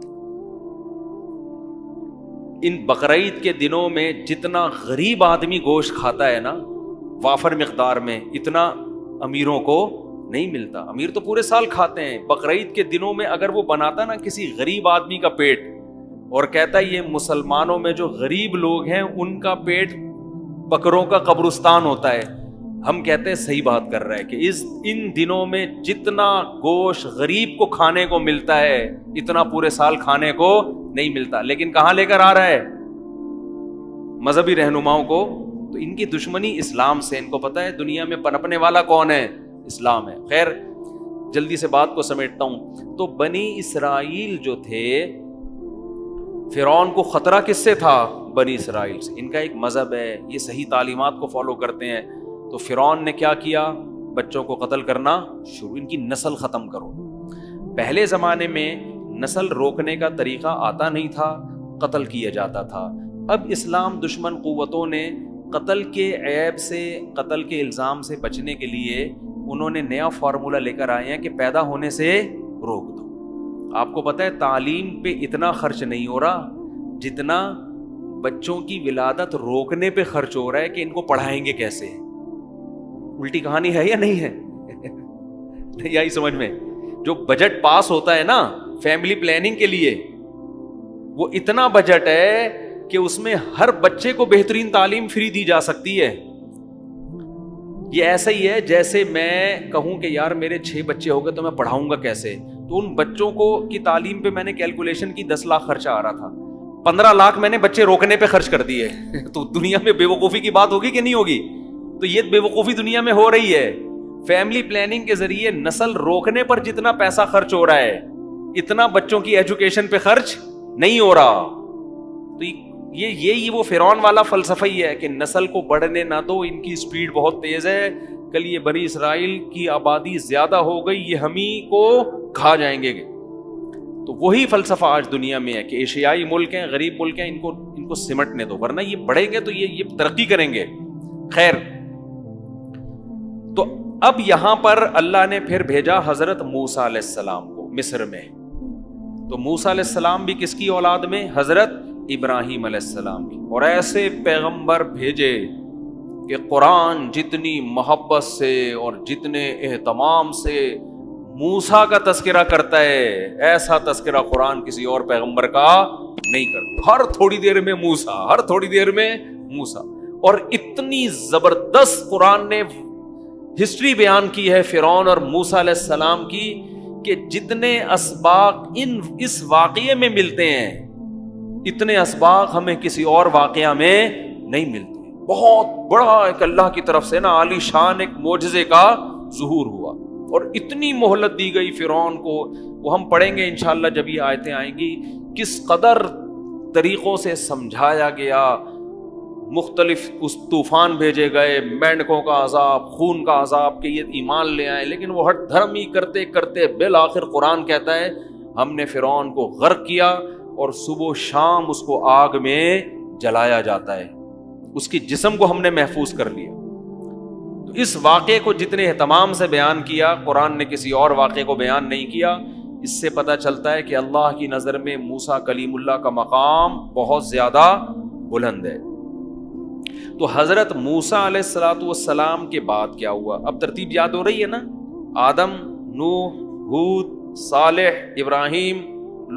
ان بقرعید کے دنوں میں جتنا غریب آدمی گوشت کھاتا ہے نا وافر مقدار میں, اتنا امیروں کو نہیں ملتا. امیر تو پورے سال کھاتے ہیں. بقرعید کے دنوں میں اگر وہ بناتا نا کسی غریب آدمی کا پیٹ اور کہتا ہے یہ مسلمانوں میں جو غریب لوگ ہیں ان کا پیٹ بکروں کا قبرستان ہوتا ہے, ہم کہتے ہیں صحیح بات کر رہا ہے کہ ان دنوں میں جتنا گوشت غریب کو کھانے کو ملتا ہے اتنا پورے سال کھانے کو نہیں ملتا. لیکن کہاں لے کر آ رہا ہے؟ مذہبی رہنماؤں کو. تو ان کی دشمنی اسلام سے, ان کو پتا ہے دنیا میں پنپنے والا کون ہے؟ اسلام ہے. خیر جلدی سے بات کو سمیٹتا ہوں. تو بنی اسرائیل جو تھے, فرعون کو خطرہ کس سے تھا؟ بنی اسرائیل سے. ان کا ایک مذہب ہے, یہ صحیح تعلیمات کو فالو کرتے ہیں. تو فرعون نے کیا کیا؟ بچوں کو قتل کرنا شروع, ان کی نسل ختم کرو. پہلے زمانے میں نسل روکنے کا طریقہ آتا نہیں تھا, قتل کیا جاتا تھا. اب اسلام دشمن قوتوں نے قتل کے عیب سے, قتل کے الزام سے بچنے کے لیے انہوں نے نیا فارمولا لے کر آئے ہیں کہ پیدا ہونے سے روک دو. آپ کو پتہ ہے تعلیم پہ اتنا خرچ نہیں ہو رہا جتنا بچوں کی ولادت روکنے پہ خرچ ہو رہا ہے کہ ان کو پڑھائیں گے کیسے. الٹی کہانی ہے یا نہیں ہے؟ نہیں آئی سمجھ میں؟ جو بجٹ پاس ہوتا ہے نا فیملی پلاننگ کے لیے, وہ اتنا بجٹ ہے کہ اس میں ہر بچے کو بہترین تعلیم فری دی جا سکتی ہے. یہ ایسا ہی ہے جیسے میں کہوں کہ یار میرے 6 بچے ہو گئے تو میں پڑھاؤں گا کیسے. تو ان بچوں کو کی تعلیم پہ میں نے کیلکولیشن کی 10 لاکھ خرچہ آ رہا تھا, 15 لاکھ میں نے بچے روکنے پہ خرچ کر دیے. تو دنیا میں بے وقوفی کی بات ہوگی کہ نہیں ہوگی؟ تو یہ بے وقوفی دنیا میں ہو رہی ہے. فیملی پلاننگ کے ذریعے نسل روکنے پر جتنا پیسہ خرچ ہو رہا ہے اتنا بچوں کی ایجوکیشن پہ خرچ نہیں ہو رہا. تو یہی وہ فرعون والا فلسفہ ہی ہے کہ نسل کو بڑھنے نہ دو, ان کی سپیڈ بہت تیز ہے, کل یہ بنی اسرائیل کی آبادی زیادہ ہو گئی, یہ ہم ہی کو کھا جائیں گے. تو وہی فلسفہ آج دنیا میں ہے کہ ایشیائی ملک ہیں, غریب ملک ہیں, ان کو سمٹنے دو, ورنہ یہ بڑھیں گے تو یہ ترقی کریں گے. خیر, تو اب یہاں پر اللہ نے پھر بھیجا حضرت موسیٰ علیہ السلام کو مصر میں. تو موسیٰ علیہ السلام بھی کس کی اولاد میں؟ حضرت ابراہیم علیہ السلام کی. اور ایسے پیغمبر بھیجے کہ قرآن جتنی محبت سے اور جتنے اہتمام سے موسیٰ کا تذکرہ کرتا ہے ایسا تذکرہ قرآن کسی اور پیغمبر کا نہیں کرتا. ہر تھوڑی دیر میں موسیٰ, ہر تھوڑی دیر میں موسیٰ. اور اتنی زبردست قرآن نے ہسٹری بیان کی ہے فرعون اور موسیٰ علیہ السلام کی کہ جتنے اسباق اس واقعے میں ملتے ہیں اتنے اسباق ہمیں کسی اور واقعہ میں نہیں ملتے. بہت بڑا ایک اللہ کی طرف سے نا عالی شان ایک معجزے کا ظہور ہوا اور اتنی مہلت دی گئی فرعون کو. وہ ہم پڑھیں گے انشاءاللہ جب یہ آیتیں آئیں گی, کس قدر طریقوں سے سمجھایا گیا. مختلف اس طوفان بھیجے گئے, مینڈکوں کا عذاب, خون کا عذاب کہ یہ ایمان لے آئے, لیکن وہ ہٹ دھرم ہی کرتے کرتے بالآخر قرآن کہتا ہے ہم نے فرعون کو غرق کیا اور صبح و شام اس کو آگ میں جلایا جاتا ہے, اس کی جسم کو ہم نے محفوظ کر لیا. تو اس واقعے کو جتنے اہتمام سے بیان کیا، قرآن نے کسی اور واقعے کو بیان نہیں کیا. اس سے پتہ چلتا ہے کہ اللہ کی نظر میں موسیٰ کلیم اللہ کا مقام بہت زیادہ بلند ہے. تو حضرت موسیٰ علیہ الصلوۃ والسلام کے بعد کیا ہوا؟ اب ترتیب یاد ہو رہی ہے نا؟ آدم، نوح، ہود، صالح، ابراہیم،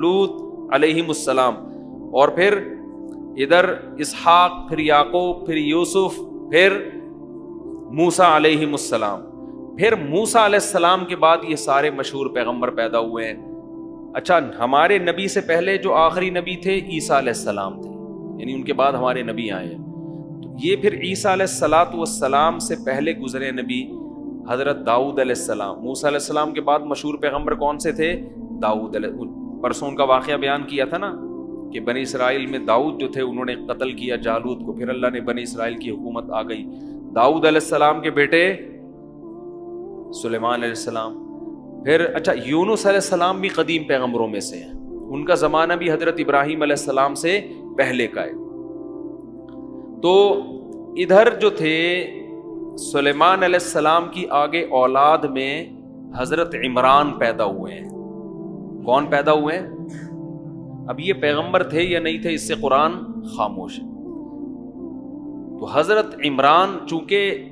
لوط علیہم السلام، اور پھر ادھر اسحاق، پھر یعقوب، پھر یوسف، پھر موسیٰ علیہم السلام. پھر موسیٰ علیہ السلام کے بعد یہ سارے مشہور پیغمبر پیدا ہوئے ہیں. اچھا، ہمارے نبی سے پہلے جو آخری نبی تھے عیسیٰ علیہ السلام تھے، یعنی ان کے بعد ہمارے نبی آئے ہیں. تو یہ پھر عیسیٰ علیہ الصلوۃ والسلام سے پہلے گزرے نبی حضرت داؤد علیہ السلام. موسیٰ علیہ السلام کے بعد مشہور پیغمبر کون سے تھے؟ داؤد علیہ. پرسوں ان کا واقعہ بیان کیا تھا نا کہ بنی اسرائیل میں داؤد جو تھے انہوں نے قتل کیا جالوت کو، پھر اللہ نے بنی اسرائیل کی حکومت آ گئی. داؤد علیہ السلام کے بیٹے سلیمان علیہ السلام. پھر اچھا، یونس علیہ السلام بھی قدیم پیغمبروں میں سے ہیں، ان کا زمانہ بھی حضرت ابراہیم علیہ السلام سے پہلے کا ہے. تو ادھر جو تھے سلیمان علیہ السلام کی آگے اولاد میں حضرت عمران پیدا ہوئے ہیں. کون پیدا ہوئے ہیں؟ اب یہ پیغمبر تھے یا نہیں تھے اس سے قرآن خاموش ہے. تو حضرت عمران چونکہ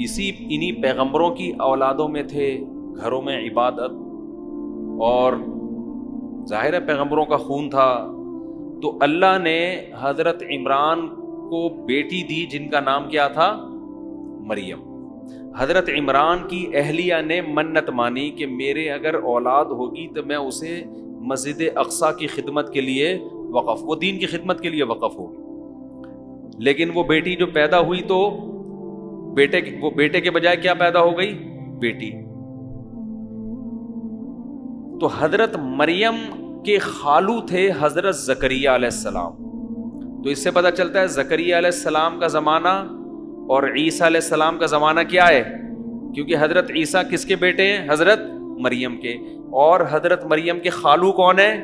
انہی پیغمبروں کی اولادوں میں تھے، گھروں میں عبادت اور ظاہر ہے پیغمبروں کا خون تھا، تو اللہ نے حضرت عمران کو بیٹی دی جن کا نام کیا تھا؟ مریم. حضرت عمران کی اہلیہ نے منت مانی کہ میرے اگر اولاد ہوگی تو میں اسے مسجد اقصیٰ کی خدمت کے لیے وقف، وہ دین کی خدمت کے لیے وقف ہوگی. لیکن وہ بیٹی جو پیدا ہوئی تو وہ بیٹے کے بجائے کیا پیدا ہو گئی؟ بیٹی. تو حضرت مریم کے خالو تھے حضرت زکریا علیہ السلام. تو اس سے پتہ چلتا ہے زکریا علیہ السلام کا زمانہ اور عیسیٰ علیہ السلام کا زمانہ کیا ہے، کیونکہ حضرت عیسیٰ کس کے بیٹے ہیں؟ حضرت مریم کے. اور حضرت مریم کے خالو کون ہیں؟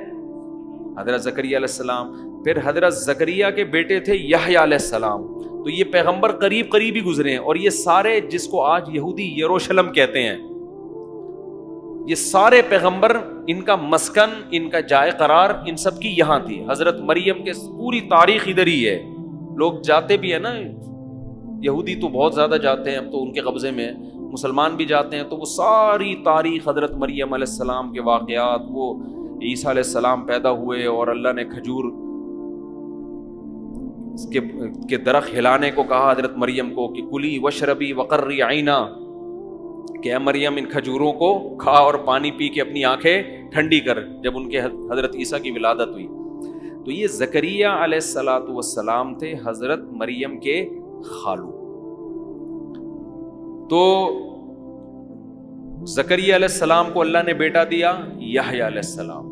حضرت زکریا علیہ السلام. پھر حضرت زکریا کے بیٹے تھے یحییٰ علیہ السلام. تو یہ پیغمبر قریب قریب ہی گزرے ہیں، اور یہ سارے جس کو آج یہودی یروشلم کہتے ہیں، یہ سارے پیغمبر، ان کا مسکن، ان کا جائے قرار ان سب کی یہاں تھی. حضرت مریم کے پوری تاریخ ادھر ہی ہے. لوگ جاتے بھی ہیں نا، یہودی تو بہت زیادہ جاتے ہیں، اب تو ان کے قبضے میں، مسلمان بھی جاتے ہیں، تو وہ ساری تاریخ حضرت مریم علیہ السلام کے واقعات، وہ عیسیٰ علیہ السلام پیدا ہوئے اور اللہ نے کھجور کے درخت ہلانے کو کہا حضرت مریم کو کہ کلی وشربی وقرری عینا، کہ اے مریم ان کھجوروں کو کھا اور پانی پی کے اپنی آنکھیں ٹھنڈی کر، جب ان کے حضرت عیسیٰ کی ولادت ہوئی. تو یہ زکریا علیہ الصلوۃ والسلام تھے حضرت مریم کے خالو. تو زکریا علیہ السلام کو اللہ نے بیٹا دیا یحییٰ علیہ السلام.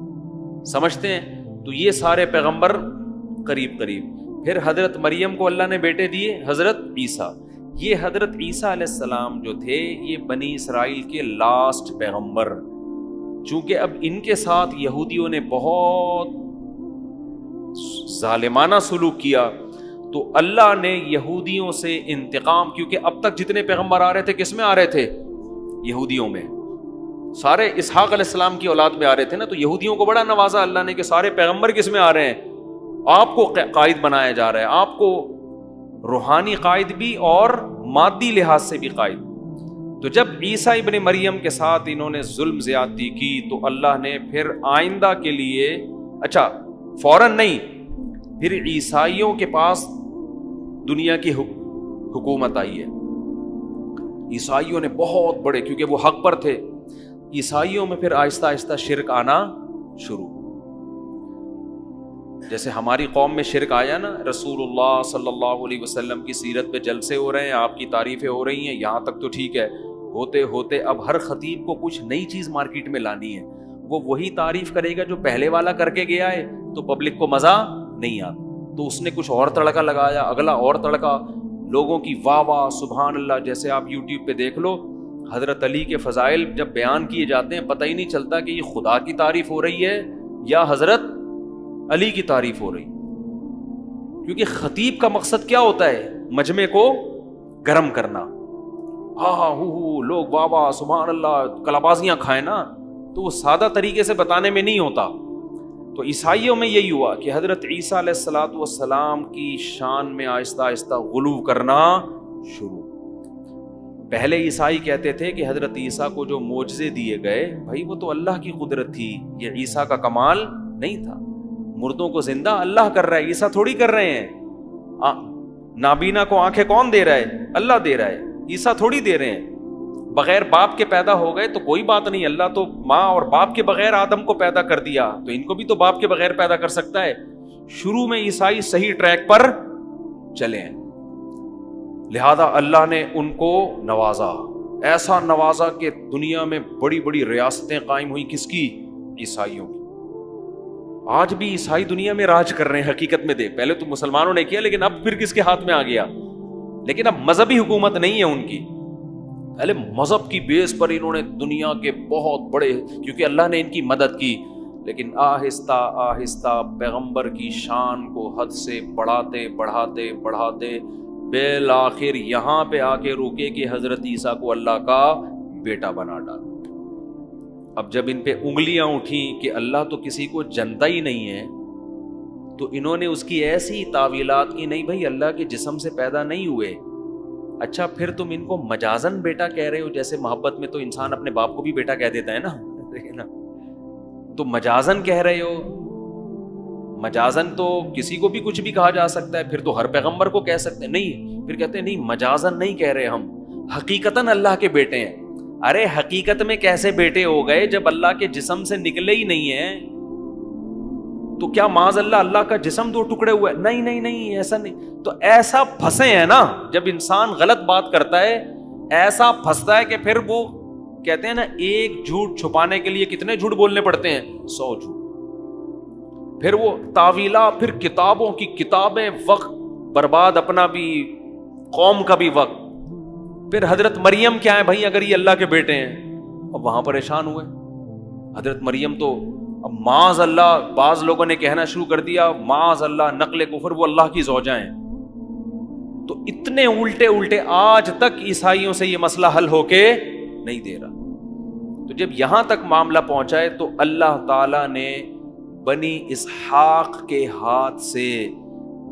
سمجھتے ہیں؟ تو یہ سارے پیغمبر قریب قریب. پھر حضرت مریم کو اللہ نے بیٹے دیے حضرت عیسیٰ. یہ حضرت عیسیٰ علیہ السلام جو تھے یہ بنی اسرائیل کے لاسٹ پیغمبر. چونکہ اب ان کے ساتھ یہودیوں نے بہت ظالمانہ سلوک کیا، تو اللہ نے یہودیوں سے انتقام، کیونکہ اب تک جتنے پیغمبر آ رہے تھے کس میں آ رہے تھے؟ یہودیوں میں. سارے اسحاق علیہ السلام کی اولاد میں آ رہے تھے نا. تو یہودیوں کو بڑا نوازا اللہ نے کہ سارے پیغمبر کس میں آ رہے ہیں؟ آپ کو قائد بنایا جا رہا ہے، آپ کو روحانی قائد بھی اور مادی لحاظ سے بھی قائد. تو جب عیسیٰ ابن مریم کے ساتھ انہوں نے ظلم زیادتی کی تو اللہ نے پھر آئندہ کے لیے، اچھا فوراً نہیں، پھر عیسائیوں کے پاس دنیا کی حکومت آئی ہے. عیسائیوں نے بہت بڑے، کیونکہ وہ حق پر تھے، عیسائیوں میں پھر آہستہ آہستہ شرک آنا شروع. جیسے ہماری قوم میں شرک آیا نا، رسول اللہ صلی اللہ علیہ وسلم کی سیرت پہ جلسے ہو رہے ہیں، آپ کی تعریفیں ہو رہی ہیں، یہاں تک تو ٹھیک ہے. ہوتے ہوتے اب ہر خطیب کو کچھ نئی چیز مارکیٹ میں لانی ہے. وہ وہی تعریف کرے گا جو پہلے والا کر کے گیا ہے، تو پبلک کو مزہ نہیں آتا. تو اس نے کچھ اور تڑکا لگایا، اگلا اور تڑکا، لوگوں کی واہ واہ سبحان اللہ. جیسے آپ یوٹیوب پہ دیکھ لو، حضرت علی کے فضائل جب بیان کیے جاتے ہیں پتہ ہی نہیں چلتا کہ یہ خدا کی تعریف ہو رہی ہے یا حضرت علی کی تعریف ہو رہی. کیونکہ خطیب کا مقصد کیا ہوتا ہے؟ مجمع کو گرم کرنا. ہاں ہو لوگ واہ واہ سبحان اللہ کلابازیاں کھائیں نا، تو وہ سادہ طریقے سے بتانے میں نہیں ہوتا. تو عیسائیوں میں یہی ہوا کہ حضرت عیسیٰ علیہ الصلوۃ والسلام کی شان میں آہستہ آہستہ غلو کرنا شروع. پہلے عیسائی کہتے تھے کہ حضرت عیسیٰ کو جو معجزے دیے گئے بھائی وہ تو اللہ کی قدرت تھی، یہ عیسیٰ کا کمال نہیں تھا. مردوں کو زندہ اللہ کر رہا ہے، عیسیٰ تھوڑی کر رہے ہیں. نابینا کو آنکھیں کون دے رہا ہے؟ اللہ دے رہا ہے، عیسیٰ تھوڑی دے رہے ہیں. بغیر باپ کے پیدا ہو گئے تو کوئی بات نہیں، اللہ تو ماں اور باپ کے بغیر آدم کو پیدا کر دیا، تو ان کو بھی تو باپ کے بغیر پیدا کر سکتا ہے. شروع میں عیسائی صحیح ٹریک پر چلے ہیں، لہذا اللہ نے ان کو نوازا، ایسا نوازا کہ دنیا میں بڑی بڑی ریاستیں قائم ہوئیں. کس کی؟ عیسائیوں کی. آج بھی عیسائی دنیا میں راج کر رہے ہیں حقیقت میں. پہلے تو مسلمانوں نے کیا، لیکن اب پھر کس کے ہاتھ میں آ گیا؟ لیکن اب مذہبی حکومت نہیں ہے ان کی، پہلے مذہب کی بیس پر انہوں نے دنیا کے بہت بڑے، کیونکہ اللہ نے ان کی مدد کی، لیکن آہستہ آہستہ پیغمبر کی شان کو حد سے بڑھاتے بڑھاتے بڑھاتے بالآخر یہاں پہ آ کے روکے کہ حضرت عیسیٰ کو اللہ کا بیٹا بنا ڈالا. اب جب ان پہ انگلیاں اٹھیں کہ اللہ تو کسی کو جانتا ہی نہیں ہے، تو انہوں نے اس کی ایسی تعویلات کی، نہیں بھائی اللہ کے جسم سے پیدا نہیں ہوئے. اچھا پھر تم ان کو مجازن بیٹا کہہ رہے ہو، جیسے محبت میں تو انسان اپنے باپ کو بھی بیٹا کہہ دیتا ہے نا، تو مجازن کہہ رہے ہو. مجازن تو کسی کو بھی کچھ بھی کہا جا سکتا ہے، پھر تو ہر پیغمبر کو کہہ سکتے ہیں. نہیں، پھر کہتے ہیں نہیں مجازن نہیں کہہ رہے ہم، حقیقتاً اللہ کے بیٹے ہیں. ارے حقیقت میں کیسے بیٹے ہو گئے جب اللہ کے جسم سے نکلے ہی نہیں ہیں؟ تو کیا معاذ اللہ اللہ کا جسم دو ٹکڑے ہوئے؟ نہیں نہیں نہیں، ایسا نہیں. تو ایسا پھنسے ہیں نا، جب انسان غلط بات کرتا ہے ایسا پھنستا ہے کہ پھر وہ کہتے ہیں نا ایک جھوٹ چھپانے کے لیے کتنے جھوٹ بولنے پڑتے ہیں؟ 100 جھوٹ. پھر وہ تعویلہ، پھر کتابوں کی کتابیں، وقت برباد، اپنا بھی قوم کا بھی وقت. پھر حضرت مریم کیا ہے بھائی اگر یہ اللہ کے بیٹے ہیں؟ اب وہاں پریشان ہوئے. حضرت مریم تو اب معاذ اللہ، بعض لوگوں نے کہنا شروع کر دیا معاذ اللہ نقل کفر، وہ اللہ کی زوجہ ہیں. تو اتنے الٹے الٹے آج تک عیسائیوں سے یہ مسئلہ حل ہو کے نہیں دے رہا. تو جب یہاں تک معاملہ پہنچا ہے تو اللہ تعالیٰ نے بنی اسحاق کے ہاتھ سے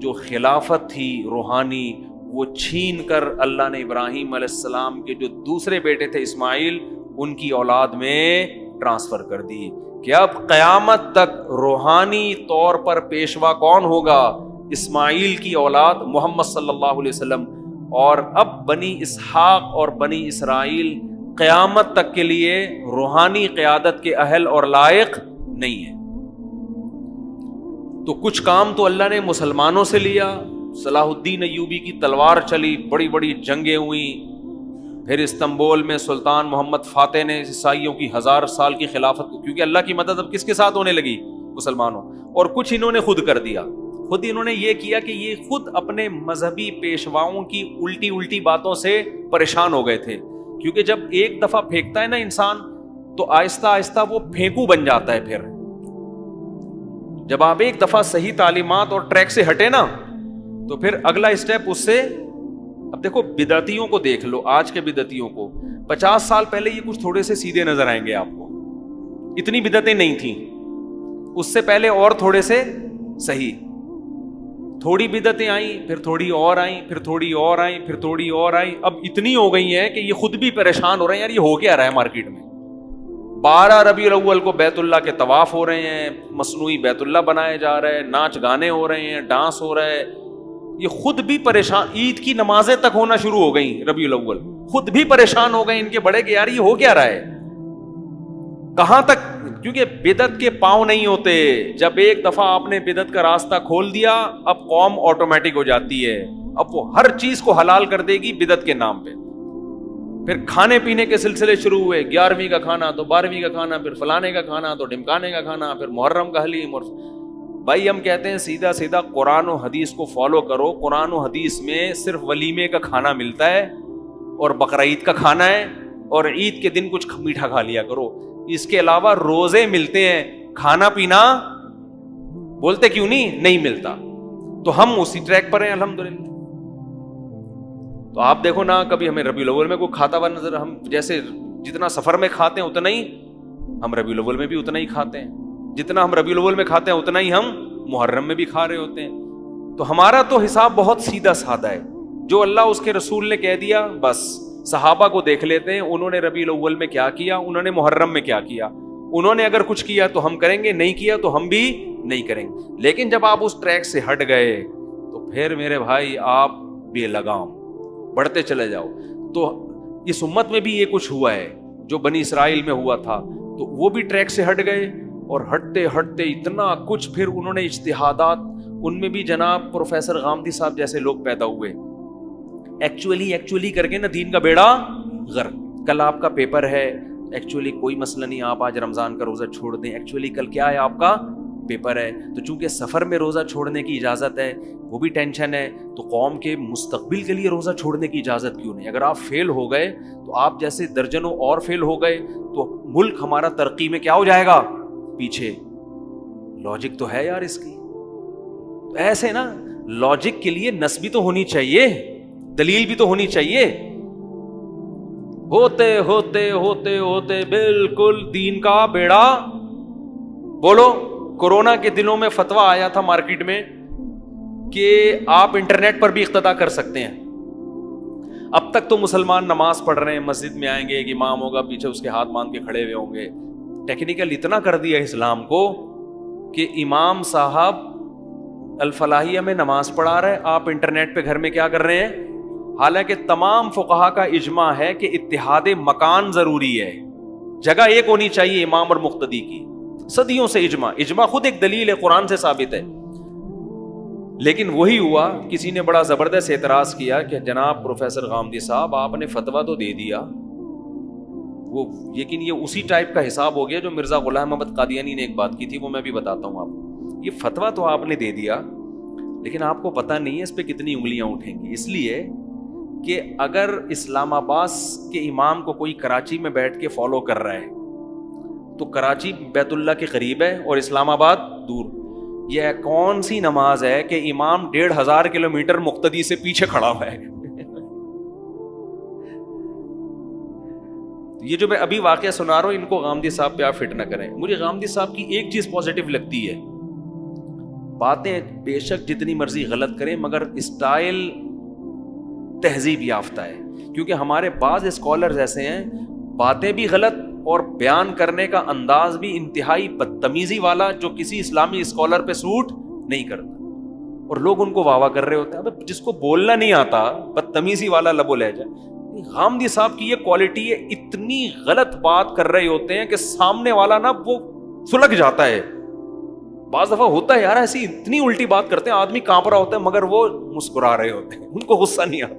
جو خلافت تھی روحانی وہ چھین کر اللہ نے ابراہیم علیہ السلام کے جو دوسرے بیٹے تھے اسماعیل، ان کی اولاد میں ٹرانسفر کر دی کہ اب قیامت تک روحانی طور پر پیشوا کون ہوگا؟ اسماعیل کی اولاد محمد صلی اللہ علیہ وسلم. اور اب بنی اسحاق اور بنی اسرائیل قیامت تک کے لیے روحانی قیادت کے اہل اور لائق نہیں ہے. تو کچھ کام تو اللہ نے مسلمانوں سے لیا. صلاح الدین ایوبی کی تلوار چلی، بڑی بڑی جنگیں ہوئیں. پھر استنبول میں سلطان محمد فاتح نے عیسائیوں کی 1000 سال کی خلافت کو، کیونکہ اللہ کی مدد اب کس کے ساتھ ہونے لگی؟ مسلمانوں. اور کچھ انہوں نے خود کر دیا. خود انہوں نے یہ کیا کہ یہ خود اپنے مذہبی پیشواؤں کی الٹی الٹی باتوں سے پریشان ہو گئے تھے. کیونکہ جب ایک دفعہ پھینکتا ہے نا انسان تو آہستہ آہستہ وہ پھینکو بن جاتا ہے. پھر جب آپ ایک دفعہ صحیح تعلیمات اور ٹریک سے ہٹے نا تو پھر اگلا اسٹیپ اس سے. اب دیکھو بدعتیوں کو دیکھ لو، آج کے بدعتیوں کو. 50 سال پہلے یہ کچھ تھوڑے سے سیدھے نظر آئیں گے آپ کو، اتنی بدعتیں نہیں تھیں. اس سے پہلے اور تھوڑے سے صحیح، تھوڑی بدعتیں آئیں، پھر تھوڑی اور آئیں، پھر تھوڑی اور آئیں، پھر تھوڑی اور آئیں. اب اتنی ہو گئی ہیں کہ یہ خود بھی پریشان ہو رہے ہیں یار یہ ہو کیا رہا ہے مارکیٹ میں. 12 ربیع الاول کو بیت اللہ کے طواف ہو رہے ہیں، مصنوعی بیت اللہ بنائے جا رہے ہیں، ناچ گانے ہو رہے ہیں، ڈانس ہو رہا ہے. یہ خود بھی پریشان. عید کی نمازیں تک ہونا شروع ہو گئیں ربیع الاول، خود بھی پریشان ہو گئے ان کے بڑے کہ یار یہ ہو کیا رہا ہے کہاں تک. کیونکہ بدعت کے پاؤں نہیں ہوتے. جب ایک دفعہ آپ نے بدعت کا راستہ کھول دیا اب قوم آٹومیٹک ہو جاتی ہے. اب وہ ہر چیز کو حلال کر دے گی بدعت کے نام پہ. پھر کھانے پینے کے سلسلے شروع ہوئے، 11ویں کا کھانا تو 12ویں کا کھانا، پھر فلانے کا کھانا تو ڈمکانے کا کھانا، پھر محرم کا حلیم. اور بھائی ہم کہتے ہیں سیدھا سیدھا قرآن و حدیث کو فالو کرو. قرآن و حدیث میں صرف ولیمے کا کھانا ملتا ہے اور بقرعید کا کھانا ہے، اور عید کے دن کچھ میٹھا کھا لیا کرو. اس کے علاوہ روزے ملتے ہیں، کھانا پینا بولتے کیوں نہیں ملتا. تو ہم اسی ٹریک پر ہیں الحمدللہ. تو آپ دیکھو نا کبھی ہمیں ربیع الاول میں کوئی کھاتا ہوا نظر، ہم جیسے جتنا سفر میں کھاتے ہیں اتنا ہی ہم ربیع الاول میں بھی اتنا ہی کھاتے ہیں، جتنا ہم ربیع الاول میں کھاتے ہیں اتنا ہی ہم محرم میں بھی کھا رہے ہوتے ہیں. تو ہمارا تو حساب بہت سیدھا سادہ ہے، جو اللہ اس کے رسول نے کہہ دیا بس. صحابہ کو دیکھ لیتے ہیں، انہوں نے ربیع الاول میں کیا کیا، انہوں نے محرم میں کیا کیا. انہوں نے اگر کچھ کیا تو ہم کریں گے، نہیں کیا تو ہم بھی نہیں کریں گے. لیکن جب آپ اس ٹریک سے ہٹ گئے تو پھر میرے بھائی آپ بے لگام بڑھتے چلے جاؤ. تو اس امت میں بھی یہ کچھ ہوا ہے جو بنی اسرائیل میں ہوا تھا، تو وہ بھی ٹریک سے ہٹ گئے، اور ہٹتے ہٹتے اتنا کچھ پھر انہوں نے اجتہادات، ان میں بھی جناب پروفیسر غامدی صاحب جیسے لوگ پیدا ہوئے، ایکچولی کر کے نا دین کا بیڑا غرق. کل آپ کا پیپر ہے، ایکچولی کوئی مسئلہ نہیں، آپ آج رمضان کا روزہ چھوڑ دیں، ایکچولی کل کیا ہے آپ کا پیپر ہے. تو چونکہ سفر میں روزہ چھوڑنے کی اجازت ہے، وہ بھی ٹینشن ہے، تو قوم کے مستقبل کے لیے روزہ چھوڑنے کی اجازت کیوں نہیں؟ اگر آپ فیل ہو گئے تو آپ جیسے درجنوں اور فیل ہو گئے تو ملک ہمارا ترقی میں کیا ہو جائے گا؟ پیچھے. لاجک تو ہے یار اس کی. تو ایسے نا لاجک کے لیے نس بھی تو ہونی چاہیے، دلیل بھی تو ہونی چاہیے. ہوتے ہوتے ہوتے ہوتے بالکل دین کا بیڑا. بولو کورونا کے دنوں میں فتویٰ آیا تھا مارکیٹ میں کہ آپ انٹرنیٹ پر بھی اقتدا کر سکتے ہیں. اب تک تو مسلمان نماز پڑھ رہے ہیں، مسجد میں آئیں گے، ایک امام ہوگا پیچھے اس کے ہاتھ باندھ کے کھڑے ہوئے ہوں گے. ٹیکنیکل اتنا کر دیا اسلام کو کہ امام صاحب الفلاحیہ میں نماز پڑھا رہے، آپ انٹرنیٹ پہ گھر میں کیا کر رہے ہیں. حالانکہ تمام فقہا کا اجماع ہے کہ اتحاد مکان ضروری ہے، جگہ ایک ہونی چاہیے امام اور مقتدی کی. صدیوں سے اجماع خود ایک دلیل ہے، قرآن سے ثابت ہے. لیکن وہی ہوا، کسی نے بڑا زبردست اعتراض کیا کہ جناب پروفیسر غامدی صاحب آپ نے فتویٰ تو دے دیا، وہ لیکن یہ اسی ٹائپ کا حساب ہو گیا جو مرزا غلام احمد قادیانی نے ایک بات کی تھی، وہ میں بھی بتاتا ہوں آپ کو. یہ فتویٰ تو آپ نے دے دیا لیکن آپ کو پتہ نہیں ہے اس پہ کتنی انگلیاں اٹھیں گی. اس لیے کہ اگر اسلام آباد کے امام کو کوئی کراچی میں بیٹھ کے فالو کر رہا ہے تو کراچی بیت اللہ کے قریب ہے اور اسلام آباد دور. یہ کون سی نماز ہے کہ امام 1500 کلومیٹر مقتدی سے پیچھے کھڑا ہوا ہے. یہ جو میں ابھی واقعہ سنا رہا ہوں ان کو غامدی صاحب پہ آپ فٹ نہ کریں. مجھے غامدی صاحب کی ایک چیز پازیٹیو لگتی ہے، باتیں بے شک جتنی مرضی غلط کریں مگر اسٹائل تہذیب یافتہ ہے. کیونکہ ہمارے بعض اسکالرز ایسے ہیں باتیں بھی غلط اور بیان کرنے کا انداز بھی انتہائی بدتمیزی والا جو کسی اسلامی اسکالر پہ سوٹ نہیں کرتا، اور لوگ ان کو واہ واہ کر رہے ہوتے ہیں. اب جس کو بولنا نہیں آتا بدتمیزی والا لب و لہجہ. غامدی صاحب کی یہ کوالٹی ہے، اتنی غلط بات کر رہے ہوتے ہیں کہ سامنے والا نا وہ سلگ جاتا ہے. بعض دفعہ ہوتا ہے یار ایسی اتنی الٹی بات کرتے ہیں آدمی کانپ رہا ہوتا ہے مگر وہ مسکرا رہے ہوتے ہیں، ان کو غصہ نہیں آتا،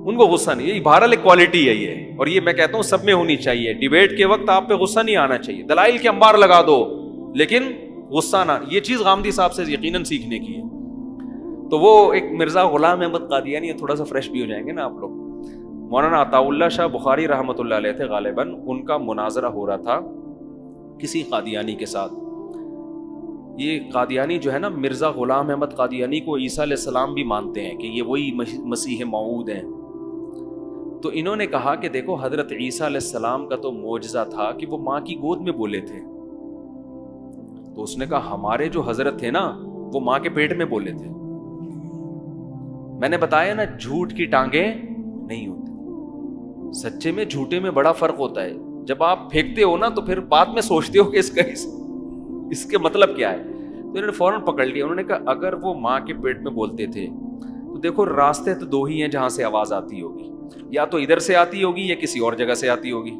ان کو غصہ نہیں. یہ بہرحال ایک کوالٹی ہے یہ، اور یہ میں کہتا ہوں سب میں ہونی چاہیے. ڈیبیٹ کے وقت آپ پہ غصہ نہیں آنا چاہیے، دلائل کے انبار لگا دو لیکن غصہ نہ. یہ چیز غامدی صاحب سے یقیناً سیکھنے کی ہے. تو وہ ایک مرزا غلام احمد قادیانی، تھوڑا سا فریش بھی ہو جائیں گے نا آپ لوگ. مولانا عطا اللہ شاہ بخاری رحمۃ اللہ علیہ تھے غالباً، ان کا مناظرہ ہو رہا تھا کسی قادیانی کے ساتھ. یہ قادیانی جو ہے نا مرزا غلام احمد قادیانی کو عیسیٰ علیہ السلام بھی مانتے ہیں کہ یہ وہی مسیح موعود ہیں. تو انہوں نے کہا کہ دیکھو حضرت عیسیٰ علیہ السلام کا تو معجزہ تھا کہ وہ ماں کی گود میں بولے تھے. تو اس نے کہا ہمارے جو حضرت تھے نا وہ ماں کے پیٹ میں بولے تھے. میں نے بتایا نا جھوٹ کی ٹانگیں نہیں ہوتی، سچے میں جھوٹے میں بڑا فرق ہوتا ہے. جب آپ پھینکتے ہو نا تو پھر بعد میں سوچتے ہو کہ اس کے مطلب کیا ہے. تو انہوں نے فوراً پکڑ لیا. انہوں نے کہا اگر وہ ماں کے پیٹ میں بولتے تھے تو دیکھو راستے تو دو ہی ہیں جہاں سے آواز آتی ہوگی، یا تو ادھر سے آتی ہوگی یا کسی اور جگہ سے آتی ہوگی.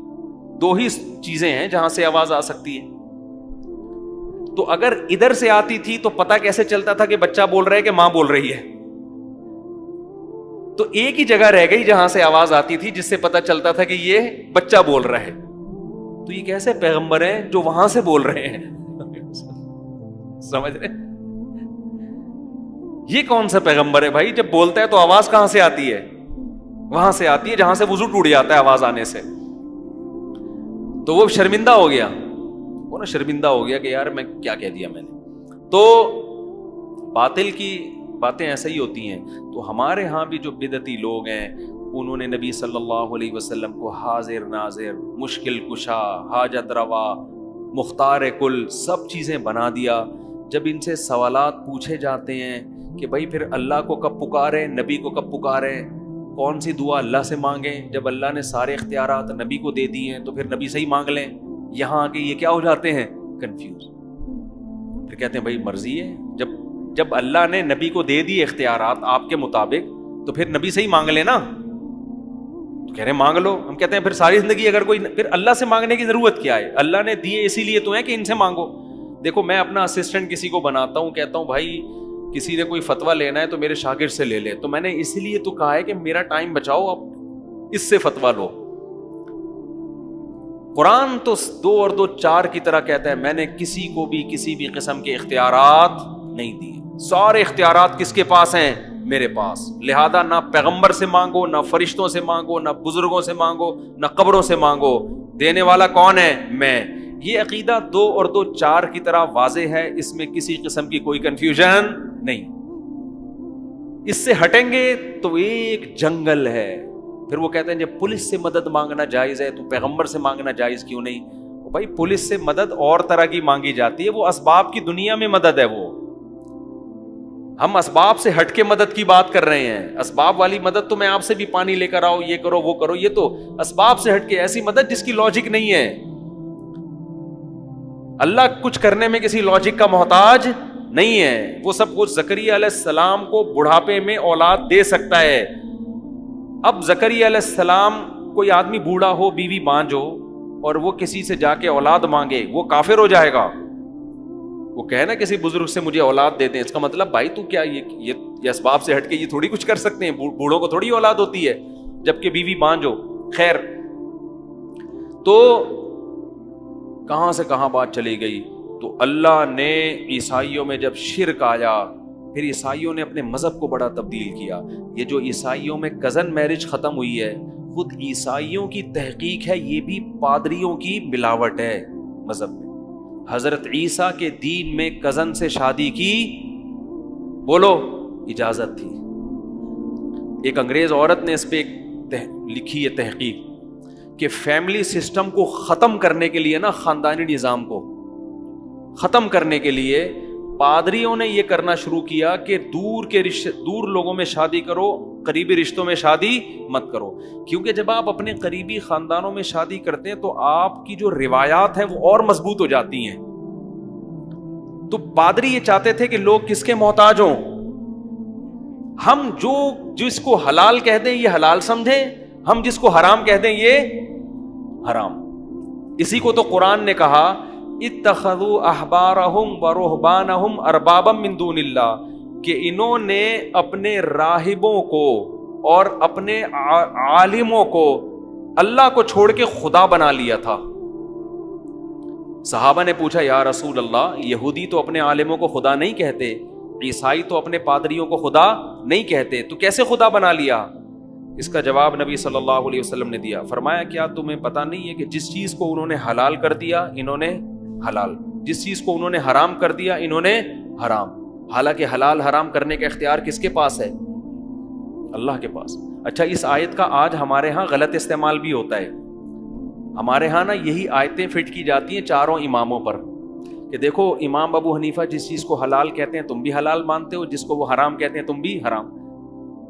دو ہی چیزیں ہیں جہاں سے آواز آ سکتی ہے. تو اگر ادھر سے آتی تھی تو پتہ کیسے چلتا تھا کہ بچہ بول رہا ہے کہ ماں بول رہی ہے؟ تو ایک ہی جگہ رہ گئی جہاں سے آواز آتی تھی جس سے پتہ چلتا تھا کہ یہ بچہ بول رہا ہے. تو یہ کیسے پیغمبر ہیں جو وہاں سے بول رہے ہیں؟ سمجھ رہے؟ یہ کون سا پیغمبر ہے بھائی؟ جب بولتا ہے تو آواز کہاں سے آتی ہے؟ وہاں سے آتی ہے جہاں سے وضو ٹوٹ جاتا ہے آواز آنے سے. تو وہ شرمندہ ہو گیا، وہ نا شرمندہ ہو گیا کہ یار میں کیا کہہ دیا میں نے. تو باطل کی باتیں ایسے ہی ہوتی ہیں. تو ہمارے ہاں بھی جو بدعتی لوگ ہیں انہوں نے نبی صلی اللہ علیہ وسلم کو حاضر ناظر، مشکل کشا، حاجت روا، مختار کل سب چیزیں بنا دیا. جب ان سے سوالات پوچھے جاتے ہیں کہ بھائی پھر اللہ کو کب پکاریں، نبی کو کب پکاریں، کون سی دعا اللہ سے مانگیں، جب اللہ نے سارے اختیارات نبی کو دے دیے ہیں تو پھر نبی سے ہی مانگ لیں. یہاں آ کے یہ کیا ہو جاتے ہیں؟ کنفیوز. پھر کہتے ہیں بھائی مرضی ہے، جب اللہ نے نبی کو دے دی اختیارات آپ کے مطابق تو پھر نبی سے ہی مانگ لیں نا. تو کہہ رہے ہیں مانگ لو. ہم کہتے ہیں پھر ساری زندگی اگر کوئی، پھر اللہ سے مانگنے کی ضرورت کیا ہے؟ اللہ نے دیے اسی لیے تو ہے کہ ان سے مانگو. دیکھو میں اپنا اسسٹنٹ کسی کو بناتا ہوں، کہتا ہوں بھائی کسی نے کوئی فتویٰ لینا ہے تو میرے شاگرد سے لے لے، تو میں نے اسی لیے تو کہا ہے کہ میرا ٹائم بچاؤ، اب اس سے فتویٰ لو. قرآن تو 2 اور 2 4 کی طرح کہتا ہے میں نے کسی کو بھی کسی بھی قسم کے اختیارات نہیں دیے. سارے اختیارات کس کے پاس ہیں؟ میرے پاس. لہذا نہ پیغمبر سے مانگو، نہ فرشتوں سے مانگو، نہ بزرگوں سے مانگو، نہ قبروں سے مانگو. دینے والا کون ہے؟ میں. یہ عقیدہ 2 اور 2 4 کی طرح واضح ہے، اس میں کسی قسم کی کوئی کنفیوژن نہیں. اس سے ہٹیں گے تو ایک جنگل ہے. پھر وہ کہتے ہیں جب پولیس سے مدد مانگنا جائز ہے تو پیغمبر سے مانگنا جائز کیوں نہیں؟ بھائی پولیس سے مدد اور طرح کی مانگی جاتی ہے، وہ اسباب کی دنیا میں مدد ہے. وہ ہم اسباب سے ہٹ کے مدد کی بات کر رہے ہیں. اسباب والی مدد تو میں آپ سے بھی پانی لے کر آؤ، یہ کرو وہ کرو، یہ تو اسباب سے ہٹ کے ایسی مدد جس کی لاجک نہیں ہے. اللہ کچھ کرنے میں کسی لاجک کا محتاج نہیں ہے. وہ سب کچھ زکریا علیہ السلام کو بڑھاپے میں اولاد دے سکتا ہے. اب زکریا علیہ السلام، کوئی آدمی بوڑھا ہو، بیوی بانجھ ہو، اور وہ کسی سے جا کے اولاد مانگے، وہ کافر ہو جائے گا؟ وہ کہے نا کسی بزرگ سے مجھے اولاد دے دیں، اس کا مطلب بھائی تو کیا یہ اسباب سے ہٹ کے یہ تھوڑی کچھ کر سکتے ہیں؟ بوڑھوں کو تھوڑی اولاد ہوتی ہے جبکہ بیوی بانجھ ہو. خیر، تو کہاں سے کہاں بات چلی گئی. تو اللہ نے عیسائیوں میں جب شرک آیا، پھر عیسائیوں نے اپنے مذہب کو بڑا تبدیل کیا. یہ جو عیسائیوں میں کزن میرج ختم ہوئی ہے، خود عیسائیوں کی تحقیق ہے، یہ بھی پادریوں کی ملاوٹ ہے مذہب میں. حضرت عیسیٰ کے دین میں کزن سے شادی کی، بولو، اجازت تھی. ایک انگریز عورت نے اس پہ لکھی ہے تحقیق کہ فیملی سسٹم کو ختم کرنے کے لیے نا، خاندانی نظام کو ختم کرنے کے لیے پادریوں نے یہ کرنا شروع کیا کہ دور لوگوں میں شادی کرو، قریبی رشتوں میں شادی مت کرو. کیونکہ جب آپ اپنے قریبی خاندانوں میں شادی کرتے ہیں تو آپ کی جو روایات ہیں وہ اور مضبوط ہو جاتی ہیں. تو پادری یہ چاہتے تھے کہ لوگ کس کے محتاج ہوں؟ ہم جس کو حلال کہہ دیں یہ حلال سمجھیں، ہم جس کو حرام کہہ دیں یہ حرام. اسی کو تو قرآن نے کہا اتخذوا احبارہم ورہبانہم اربابا من دون اللہ، کہ انہوں نے اپنے راہبوں کو اور اپنے عالموں کو اللہ کو چھوڑ کے خدا بنا لیا تھا. صحابہ نے پوچھا یا رسول اللہ، یہودی تو اپنے عالموں کو خدا نہیں کہتے، عیسائی تو اپنے پادریوں کو خدا نہیں کہتے، تو کیسے خدا بنا لیا؟ اس کا جواب نبی صلی اللہ علیہ وسلم نے دیا. فرمایا کیا تمہیں پتہ نہیں ہے کہ جس چیز کو انہوں نے حلال کر دیا انہوں نے حلال، جس چیز کو انہوں نے حرام کر دیا انہوں نے حرام. حالانکہ حلال حرام کرنے کا اختیار کس کے پاس ہے؟ اللہ کے پاس. اچھا، اس آیت کا آج ہمارے ہاں غلط استعمال بھی ہوتا ہے. ہمارے ہاں نا یہی آیتیں فٹ کی جاتی ہیں چاروں اماموں پر کہ دیکھو امام ابو حنیفہ جس چیز کو حلال کہتے ہیں تم بھی حلال مانتے ہو، جس کو وہ حرام کہتے ہیں تم بھی حرام.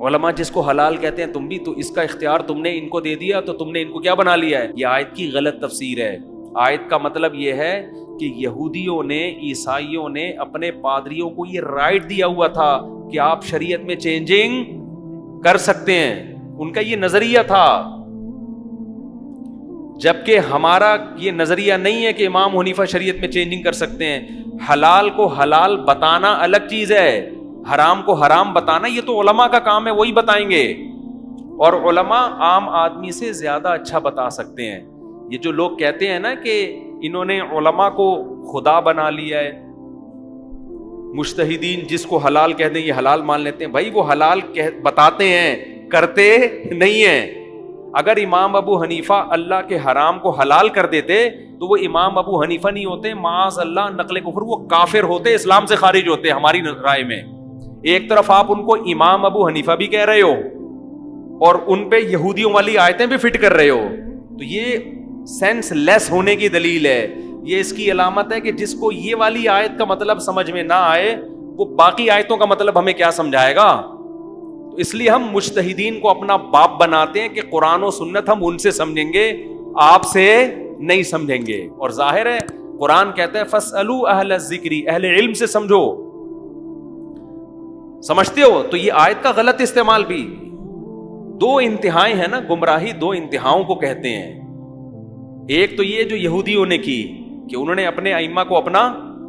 علماء جس کو حلال کہتے ہیں تم بھی، تو اس کا اختیار تم نے ان کو دے دیا تو تم نے ان کو کیا بنا لیا ہے؟ یہ آیت کی غلط تفسیر ہے. آیت کا مطلب یہ ہے کہ یہودیوں نے، عیسائیوں نے اپنے پادریوں کو یہ رائٹ دیا ہوا تھا کہ آپ شریعت میں چینجنگ کر سکتے ہیں. ان کا یہ نظریہ تھا، جبکہ ہمارا یہ نظریہ نہیں ہے کہ امام حنیفہ شریعت میں چینجنگ کر سکتے ہیں. حلال کو حلال بتانا الگ چیز ہے، حرام کو حرام بتانا یہ تو علماء کا کام ہے، وہی بتائیں گے. اور علماء عام آدمی سے زیادہ اچھا بتا سکتے ہیں. یہ جو لوگ کہتے ہیں نا کہ انہوں نے علماء کو خدا بنا لیا ہے، مجتہدین جس کو حلال کہہ دیں یہ حلال مان لیتے ہیں. بھائی وہ حلال بتاتے ہیں، کرتے نہیں ہیں. اگر امام ابو حنیفہ اللہ کے حرام کو حلال کر دیتے تو وہ امام ابو حنیفہ نہیں ہوتے، معاذ اللہ نقل کفر، وہ کافر ہوتے، اسلام سے خارج ہوتے ہماری رائے میں. ایک طرف آپ ان کو امام ابو حنیفہ بھی کہہ رہے ہو اور ان پہ یہودیوں والی آیتیں بھی فٹ کر رہے ہو, تو یہ سینس لیس ہونے کی دلیل ہے. یہ اس کی علامت ہے کہ جس کو یہ والی آیت کا مطلب سمجھ میں نہ آئے وہ باقی آیتوں کا مطلب ہمیں کیا سمجھائے گا. تو اس لیے ہم مجتہدین کو اپنا باپ بناتے ہیں کہ قرآن و سنت ہم ان سے سمجھیں گے, آپ سے نہیں سمجھیں گے. اور ظاہر ہے قرآن کہتا ہے فاسألوا اہل الذکر, اہل علم سے سمجھو. سمجھتے ہو؟ تو یہ آیت کا غلط استعمال بھی, دو انتہائیں ہیں نا, گمراہی دو انتہاؤں کو کہتے ہیں. ایک تو یہ جو یہودیوں نے کی کہ انہوں نے اپنے ائمہ کو اپنا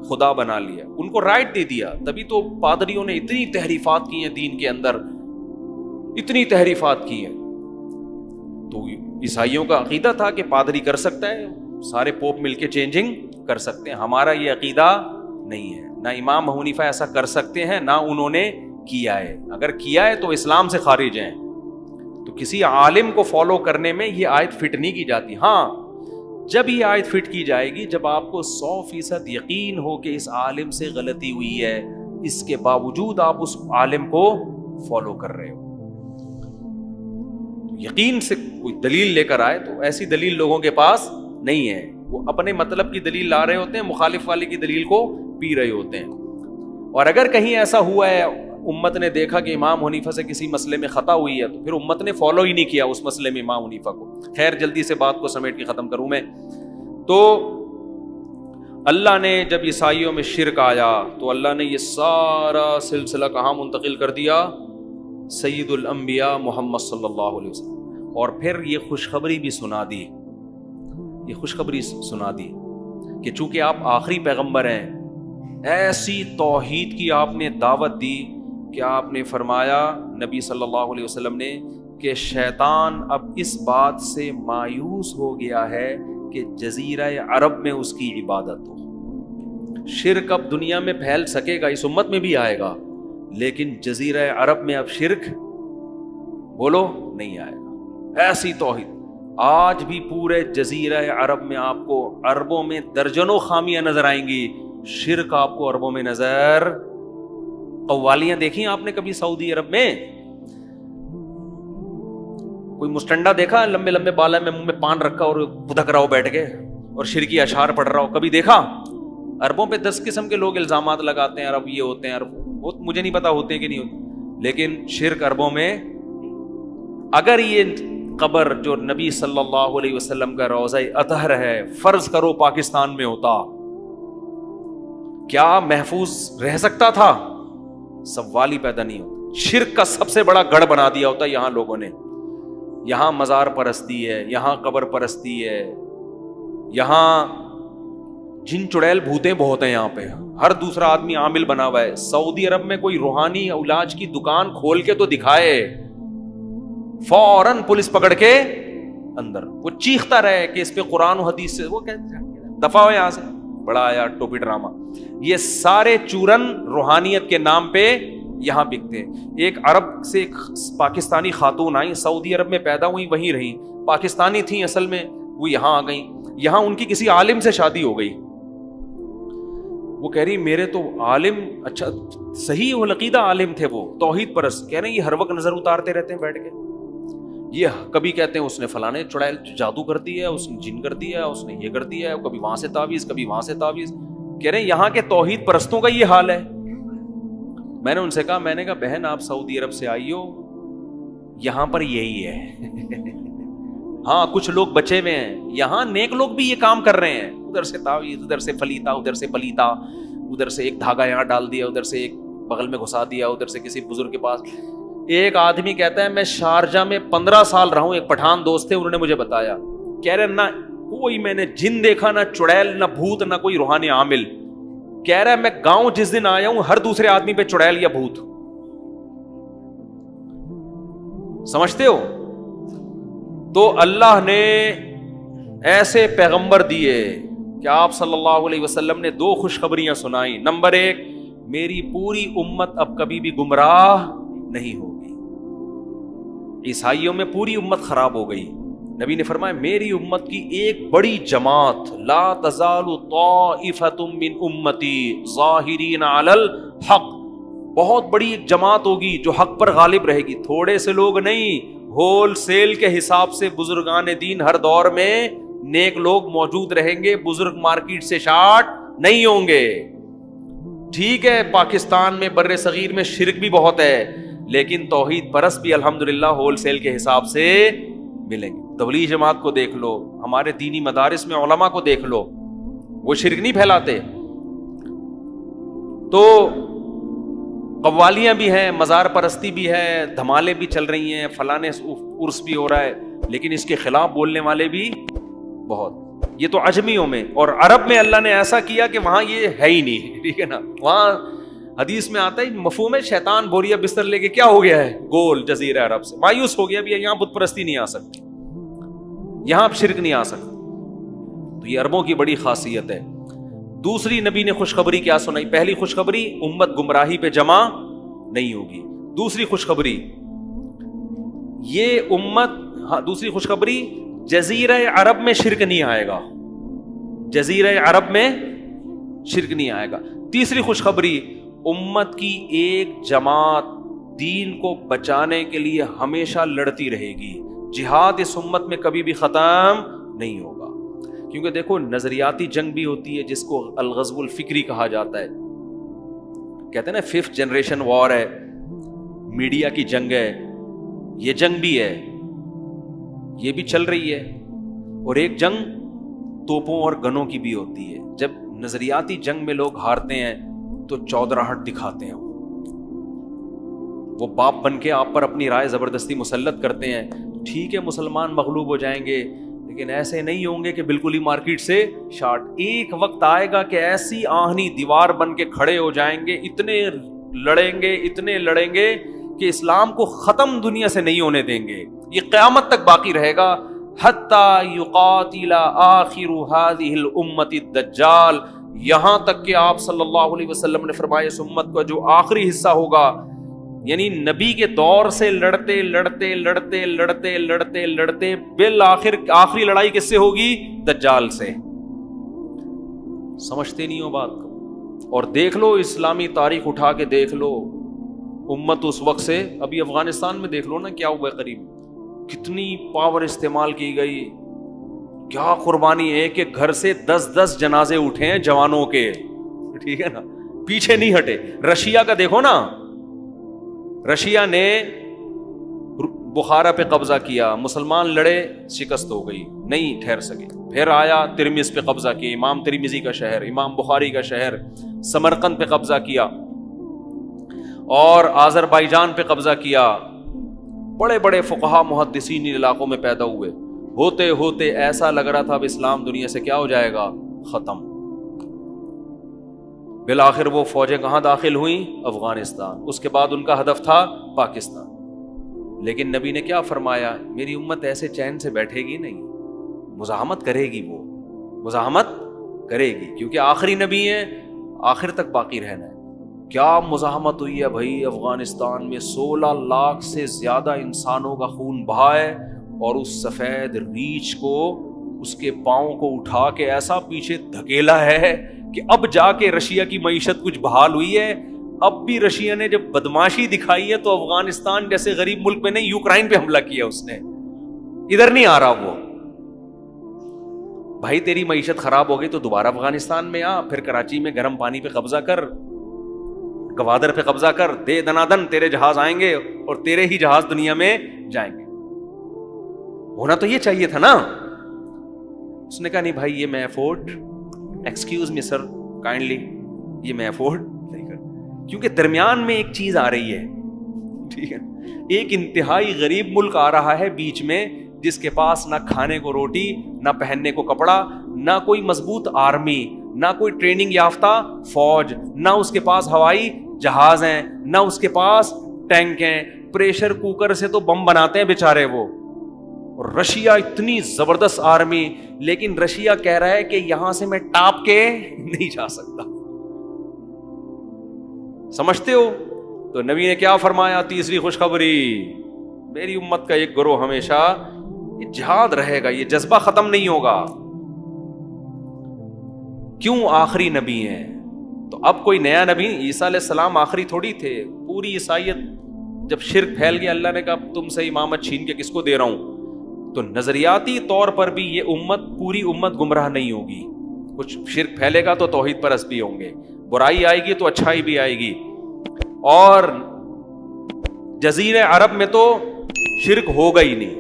خدا بنا لیا, ان کو رائٹ دے دیا, تبھی تو پادریوں نے اتنی تحریفات کی ہیں دین کے اندر, اتنی تحریفات کی ہیں. تو عیسائیوں کا عقیدہ تھا کہ پادری کر سکتا ہے, سارے پوپ مل کے چینجنگ کر سکتے ہیں. ہمارا یہ عقیدہ نہیں ہے, نہ امام ابو حنیفہ ایسا کر سکتے ہیں نہ انہوں نے کیا ہے. اگر کیا ہے تو اسلام سے خارج ہیں. تو کسی عالم کو فالو کرنے میں یہ آیت فٹ نہیں کی جاتی. ہاں جب یہ آیت فٹ کی جائے گی جب آپ کو 100% یقین ہو کہ اس عالم سے غلطی ہوئی ہے, اس کے باوجود آپ اس عالم کو فالو کر رہے ہو. یقین سے کوئی دلیل لے کر آئے تو ایسی دلیل لوگوں کے پاس نہیں ہے, وہ اپنے مطلب کی دلیل لا رہے ہوتے ہیں, مخالف والے کی دلیل کو پی رہے ہوتے ہیں. اور اگر کہیں ایسا ہوا ہے امت نے دیکھا کہ امام حنیفہ سے کسی مسئلے میں خطا ہوئی ہے تو پھر امت نے فالو ہی نہیں کیا اس مسئلے میں امام حنیفہ کو. خیر جلدی سے بات کو سمیٹ کے ختم کروں میں. تو اللہ نے جب عیسائیوں میں شرک آیا تو اللہ نے یہ سارا سلسلہ کہاں منتقل کر دیا, سید الانبیاء محمد صلی اللہ علیہ وسلم. اور پھر یہ خوشخبری بھی سنا دی, یہ خوشخبری سنا دی کہ چونکہ آپ آخری پیغمبر ہیں, ایسی توحید کی آپ نے دعوت دی کہ آپ نے فرمایا نبی صلی اللہ علیہ وسلم نے کہ شیطان اب اس بات سے مایوس ہو گیا ہے کہ جزیرہ عرب میں اس کی عبادت ہو. شرک اب دنیا میں پھیل سکے گا, اس امت میں بھی آئے گا, لیکن جزیرہ عرب میں اب شرک بولو نہیں آئے گا. ایسی توحید آج بھی پورے جزیرہ عرب میں آپ کو عربوں میں درجنوں خامیاں نظر آئیں گی, شرک آپ کو عربوں میں نظر. قوالیاں دیکھی آپ نے کبھی سعودی عرب میں؟ کوئی مستنڈا دیکھا لمبے لمبے بال میں منہ میں پان رکھا اور پدک رہا ہو بیٹھ کے اور شرکی اشعار پڑھ رہا ہو, کبھی دیکھا؟ عربوں پہ 10 قسم کے لوگ الزامات لگاتے ہیں, عرب یہ ہوتے ہیں, عرب وہ مجھے نہیں پتا ہوتے ہیں کہ نہیں ہوتے, لیکن شرک عربوں میں. اگر یہ قبر جو نبی صلی اللہ علیہ وسلم کا روضہ اطہر ہے فرض کرو پاکستان میں ہوتا, کیا محفوظ رہ سکتا تھا؟ سوال ہی پیدا نہیں ہوتا. شرک کا سب سے بڑا گڑھ بنا دیا ہوتا یہاں لوگوں نے. یہاں مزار پرستی ہے, یہاں قبر پرستی ہے, یہاں جن چڑیل بھوتیں بہت ہیں, یہاں پہ ہر دوسرا آدمی عامل بنا ہوا ہے. سعودی عرب میں کوئی روحانی علاج کی دکان کھول کے تو دکھائے, فوراً پولیس پکڑ کے اندر. وہ چیختا رہے کہ اس پہ قرآن و حدیث سے, وہ کہتے دفع ہو یہاں سے, بڑا آیا ٹوپی ڈرامہ. یہ سارے چورن روحانیت کے نام پہ یہاں بکتے. ایک عرب سے ایک پاکستانی خاتون آئی, سعودی عرب میں پیدا ہوئی, وہیں رہی, پاکستانی تھیں اصل میں, وہ یہاں آ گئیں. یہاں ان کی کسی عالم سے شادی ہو گئی. وہ کہہ رہی میرے تو عالم, اچھا صحیح العقیدہ عالم تھے, وہ توحید پرست. کہہ رہے ہیں یہ ہر وقت نظر اتارتے رہتے ہیں بیٹھ کے. یہ کبھی کہتے ہیں اس نے فلانے چڑیل جادو کر دیا ہے, اس نے جن کر دیا ہے, اس نے یہ کر دیا ہے, کبھی وہاں سے تعویذ, کبھی وہاں سے تعویذ. کہہ رہے ہیں یہاں کے توحید پرستوں کا یہ حال ہے. میں نے ان سے کہا, میں نے کہا بہن آپ سعودی عرب سے آئی ہو, یہاں پر یہی ہے. ہاں کچھ لوگ بچے ہوئے ہیں, یہاں نیک لوگ بھی یہ کام کر رہے ہیں. ادھر سے تعویذ, ادھر سے فلیتا, ادھر سے پلیتا, ادھر سے ایک دھاگا یہاں ڈال دیا, ادھر سے ایک بغل میں گھسا دیا, ادھر سے کسی بزرگ کے پاس. ایک آدمی کہتا ہے میں شارجہ میں 15 سال رہا ہوں, ایک پٹھان دوست تھے, انہوں نے مجھے بتایا. کہہ رہے نہ کوئی میں نے جن دیکھا, نہ چڑیل, نہ بھوت, نہ کوئی روحانی عامل. کہہ رہا ہے میں گاؤں جس دن آیا ہوں ہر دوسرے آدمی پہ چڑیل یا بھوت. سمجھتے ہو؟ تو اللہ نے ایسے پیغمبر دیے کہ آپ صلی اللہ علیہ وسلم نے 2 خوشخبریاں سنائی. نمبر 1, میری پوری امت اب کبھی بھی گمراہ نہیں ہوگی. عیسائیوں میں پوری امت خراب ہو گئی. نبی نے فرمایا میری امت کی ایک بڑی جماعت, لا تزال طائفۃ من امتی ظاہرین علی الحق, بہت بڑی ایک جماعت ہوگی جو حق پر غالب رہے گی. تھوڑے سے لوگ نہیں, ہول سیل کے حساب سے بزرگان دین ہر دور میں نیک لوگ موجود رہیں گے. بزرگ مارکیٹ سے شارٹ نہیں ہوں گے. ٹھیک ہے پاکستان میں بر صغیر میں شرک بھی بہت ہے, لیکن توحید پرست بھی الحمدللہ ہول سیل کے حساب سے ملیں گے. تبلیغ جماعت کو دیکھ لو, ہمارے دینی مدارس میں علماء کو دیکھ لو, وہ شرک نہیں پھیلاتے. تو قوالیاں بھی ہیں, مزار پرستی بھی ہے, دھمالے بھی چل رہی ہیں, فلانے عرس بھی ہو رہا ہے, لیکن اس کے خلاف بولنے والے بھی بہت. یہ تو عجمیوں میں, اور عرب میں اللہ نے ایسا کیا کہ وہاں یہ ہے ہی نہیں. ٹھیک ہے نا, وہاں حدیث میں آتا ہے مفہوم ہے شیطان بوریا بستر لے کے کیا ہو گیا ہے, گول جزیرہ عرب سے مایوس ہو گیا. بھی یہاں بت پرستی نہیں آ سکتی, یہاں اب شرک نہیں آ سکتا. تو یہ عربوں کی بڑی خاصیت ہے. دوسری نبی نے خوشخبری کیا سنائی؟ پہلی خوشخبری امت گمراہی پہ جمع نہیں ہوگی. دوسری خوشخبری یہ امت, دوسری خوشخبری جزیرہ عرب میں شرک نہیں آئے گا. جزیرہ عرب میں شرک نہیں آئے گا. تیسری خوشخبری امت کی ایک جماعت دین کو بچانے کے لیے ہمیشہ لڑتی رہے گی. جہاد اس امت میں کبھی بھی ختم نہیں ہوگا. کیونکہ دیکھو نظریاتی جنگ بھی ہوتی ہے جس کو الغزو الفکری کہا جاتا ہے. کہتے ہیں نا 5th جنریشن وار ہے, میڈیا کی جنگ ہے, یہ جنگ بھی ہے, یہ بھی چل رہی ہے. اور ایک جنگ توپوں اور گنوں کی بھی ہوتی ہے. جب نظریاتی جنگ میں لوگ ہارتے ہیں تو چودراہٹ دکھاتے ہیں, وہ باپ بن کے آپ پر اپنی رائے زبردستی مسلط کرتے ہیں. ٹھیک ہے مسلمان مغلوب ہو جائیں گے, لیکن ایسے نہیں ہوں گے کہ بالکل ہی مارکیٹ سے شارٹ. ایک وقت آئے گا کہ ایسی آہنی دیوار بن کے کھڑے ہو جائیں گے, اتنے لڑیں گے کہ اسلام کو ختم دنیا سے نہیں ہونے دیں گے. یہ قیامت تک باقی رہے گا. حتی یقاتل آخر هذه الامت الدجال, یہاں تک کہ آپ صلی اللہ علیہ وسلم نے فرمایا اس امت کا جو آخری حصہ ہوگا, یعنی نبی کے دور سے لڑتے بالآخر آخری لڑائی کس سے ہوگی؟ دجال سے. سمجھتے نہیں ہو بات کو. اور دیکھ لو اسلامی تاریخ اٹھا کے دیکھ لو, امت اس وقت سے ابھی افغانستان میں دیکھ لو نا کیا ہوا ہے. قریب کتنی پاور استعمال کی گئی, کیا قربانی ہے کہ گھر سے 10 جنازے اٹھے ہیں جوانوں کے. ٹھیک ہے نا, پیچھے نہیں ہٹے. رشیا کا دیکھو نا, رشیا نے بخارا پہ قبضہ کیا, مسلمان لڑے, شکست ہو گئی, نہیں ٹھہر سکے. پھر آیا ترمذ پہ قبضہ کیا, امام ترمذی کا شہر, امام بخاری کا شہر. سمرقند پہ قبضہ کیا اور آذربائیجان پہ قبضہ کیا. بڑے بڑے فقہا محدثین ان علاقوں میں پیدا ہوئے. ہوتے ہوتے ایسا لگ رہا تھا اب اسلام دنیا سے کیا ہو جائے گا, ختم. بالآخر وہ فوجیں کہاں داخل ہوئیں؟ افغانستان. اس کے بعد ان کا ہدف تھا پاکستان. لیکن نبی نے کیا فرمایا؟ میری امت ایسے چین سے بیٹھے گی نہیں, مزاحمت کرے گی, وہ مزاحمت کرے گی, کیونکہ آخری نبی ہیں, آخر تک باقی رہنا ہے. کیا مزاحمت ہوئی ہے بھائی افغانستان میں. 16 لاکھ سے زیادہ انسانوں کا خون بہا ہے, اور اس سفید ریچھ کو, اس کے پاؤں کو اٹھا کے ایسا پیچھے دھکیلا ہے کہ اب جا کے رشیا کی معیشت کچھ بحال ہوئی ہے. اب بھی رشیا نے جب بدماشی دکھائی ہے تو افغانستان جیسے غریب ملک پہ نہیں, یوکرائن پہ حملہ کیا اس نے. ادھر نہیں آ رہا وہ. بھائی تیری معیشت خراب ہو گئی تو دوبارہ افغانستان میں آ, پھر کراچی میں گرم پانی پہ قبضہ کر, گوادر پہ قبضہ کر, دے دنادن تیرے جہاز آئیں گے اور تیرے ہی جہاز دنیا میں جائیں گے. ہونا تو یہ چاہیے تھا نا. اس نے کہا نہیں بھائی یہ میں افورڈ, ایکسکیوز می سر کائنڈلی, یہ میں افورڈ نہیں کر. کیونکہ درمیان میں ایک چیز آ رہی ہے. ٹھیک ہے, ایک انتہائی غریب ملک آ رہا ہے بیچ میں, جس کے پاس نہ کھانے کو روٹی, نہ پہننے کو کپڑا, نہ کوئی مضبوط آرمی, نہ کوئی ٹریننگ یافتہ فوج, نہ اس کے پاس ہوائی جہاز ہیں, نہ اس کے پاس ٹینک ہیں. پریشر کوکر سے تو بم بناتے ہیں بیچارے وہ. اور رشیا اتنی زبردست آرمی, لیکن رشیا کہہ رہا ہے کہ یہاں سے میں ٹاپ کے نہیں جا سکتا. سمجھتے ہو؟ تو نبی نے کیا فرمایا؟ تیسری خوشخبری, میری امت کا ایک گروہ ہمیشہ جہاد رہے گا, یہ جذبہ ختم نہیں ہوگا. کیوں؟ آخری نبی ہیں. تو تو اب کوئی نیا نبی، عیسیٰ علیہ السلام آخری تھوڑی تھے. پوری عیسائیت جب شرک پھیل گیا، اللہ نے کہا تم سے امامت چھین کے کس کو دے رہا ہوں. تو نظریاتی طور پر بھی یہ امت، پوری امت گمراہ نہیں ہوگی. کچھ شرک پھیلے گا تو توحید پرست بھی ہوں گے، برائی آئے گی تو اچھائی بھی آئے گی. اور جزیرہ عرب میں تو شرک ہوگا ہی نہیں.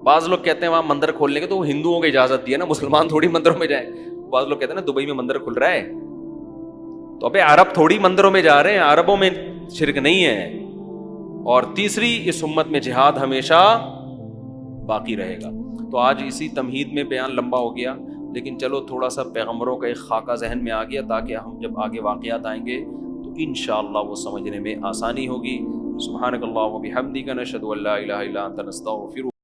بعض لوگ کہتے ہیں وہاں مندر کھولنے کے، تو وہ ہندوؤں کو اجازت دی ہے نا، مسلمان تھوڑی مندروں میں جائیں. بعض لوگ کہتے ہیں نا دبئی میں مندر کھل رہا ہے، تو ابے عرب تھوڑی مندروں میں جا رہے ہیں، عربوں میں شرک نہیں ہے. اور تیسری، اس امت میں جہاد ہمیشہ باقی رہے گا. تو آج اسی تمہید میں بیان لمبا ہو گیا، لیکن چلو تھوڑا سا پیغمبروں کا ایک خاکہ ذہن میں آ گیا، تاکہ ہم جب آگے واقعات آئیں گے تو انشاءاللہ وہ سمجھنے میں آسانی ہوگی. سبحانک اللہم و بحمدک، نشہد ان لا الہ الا انت، نستغفرک.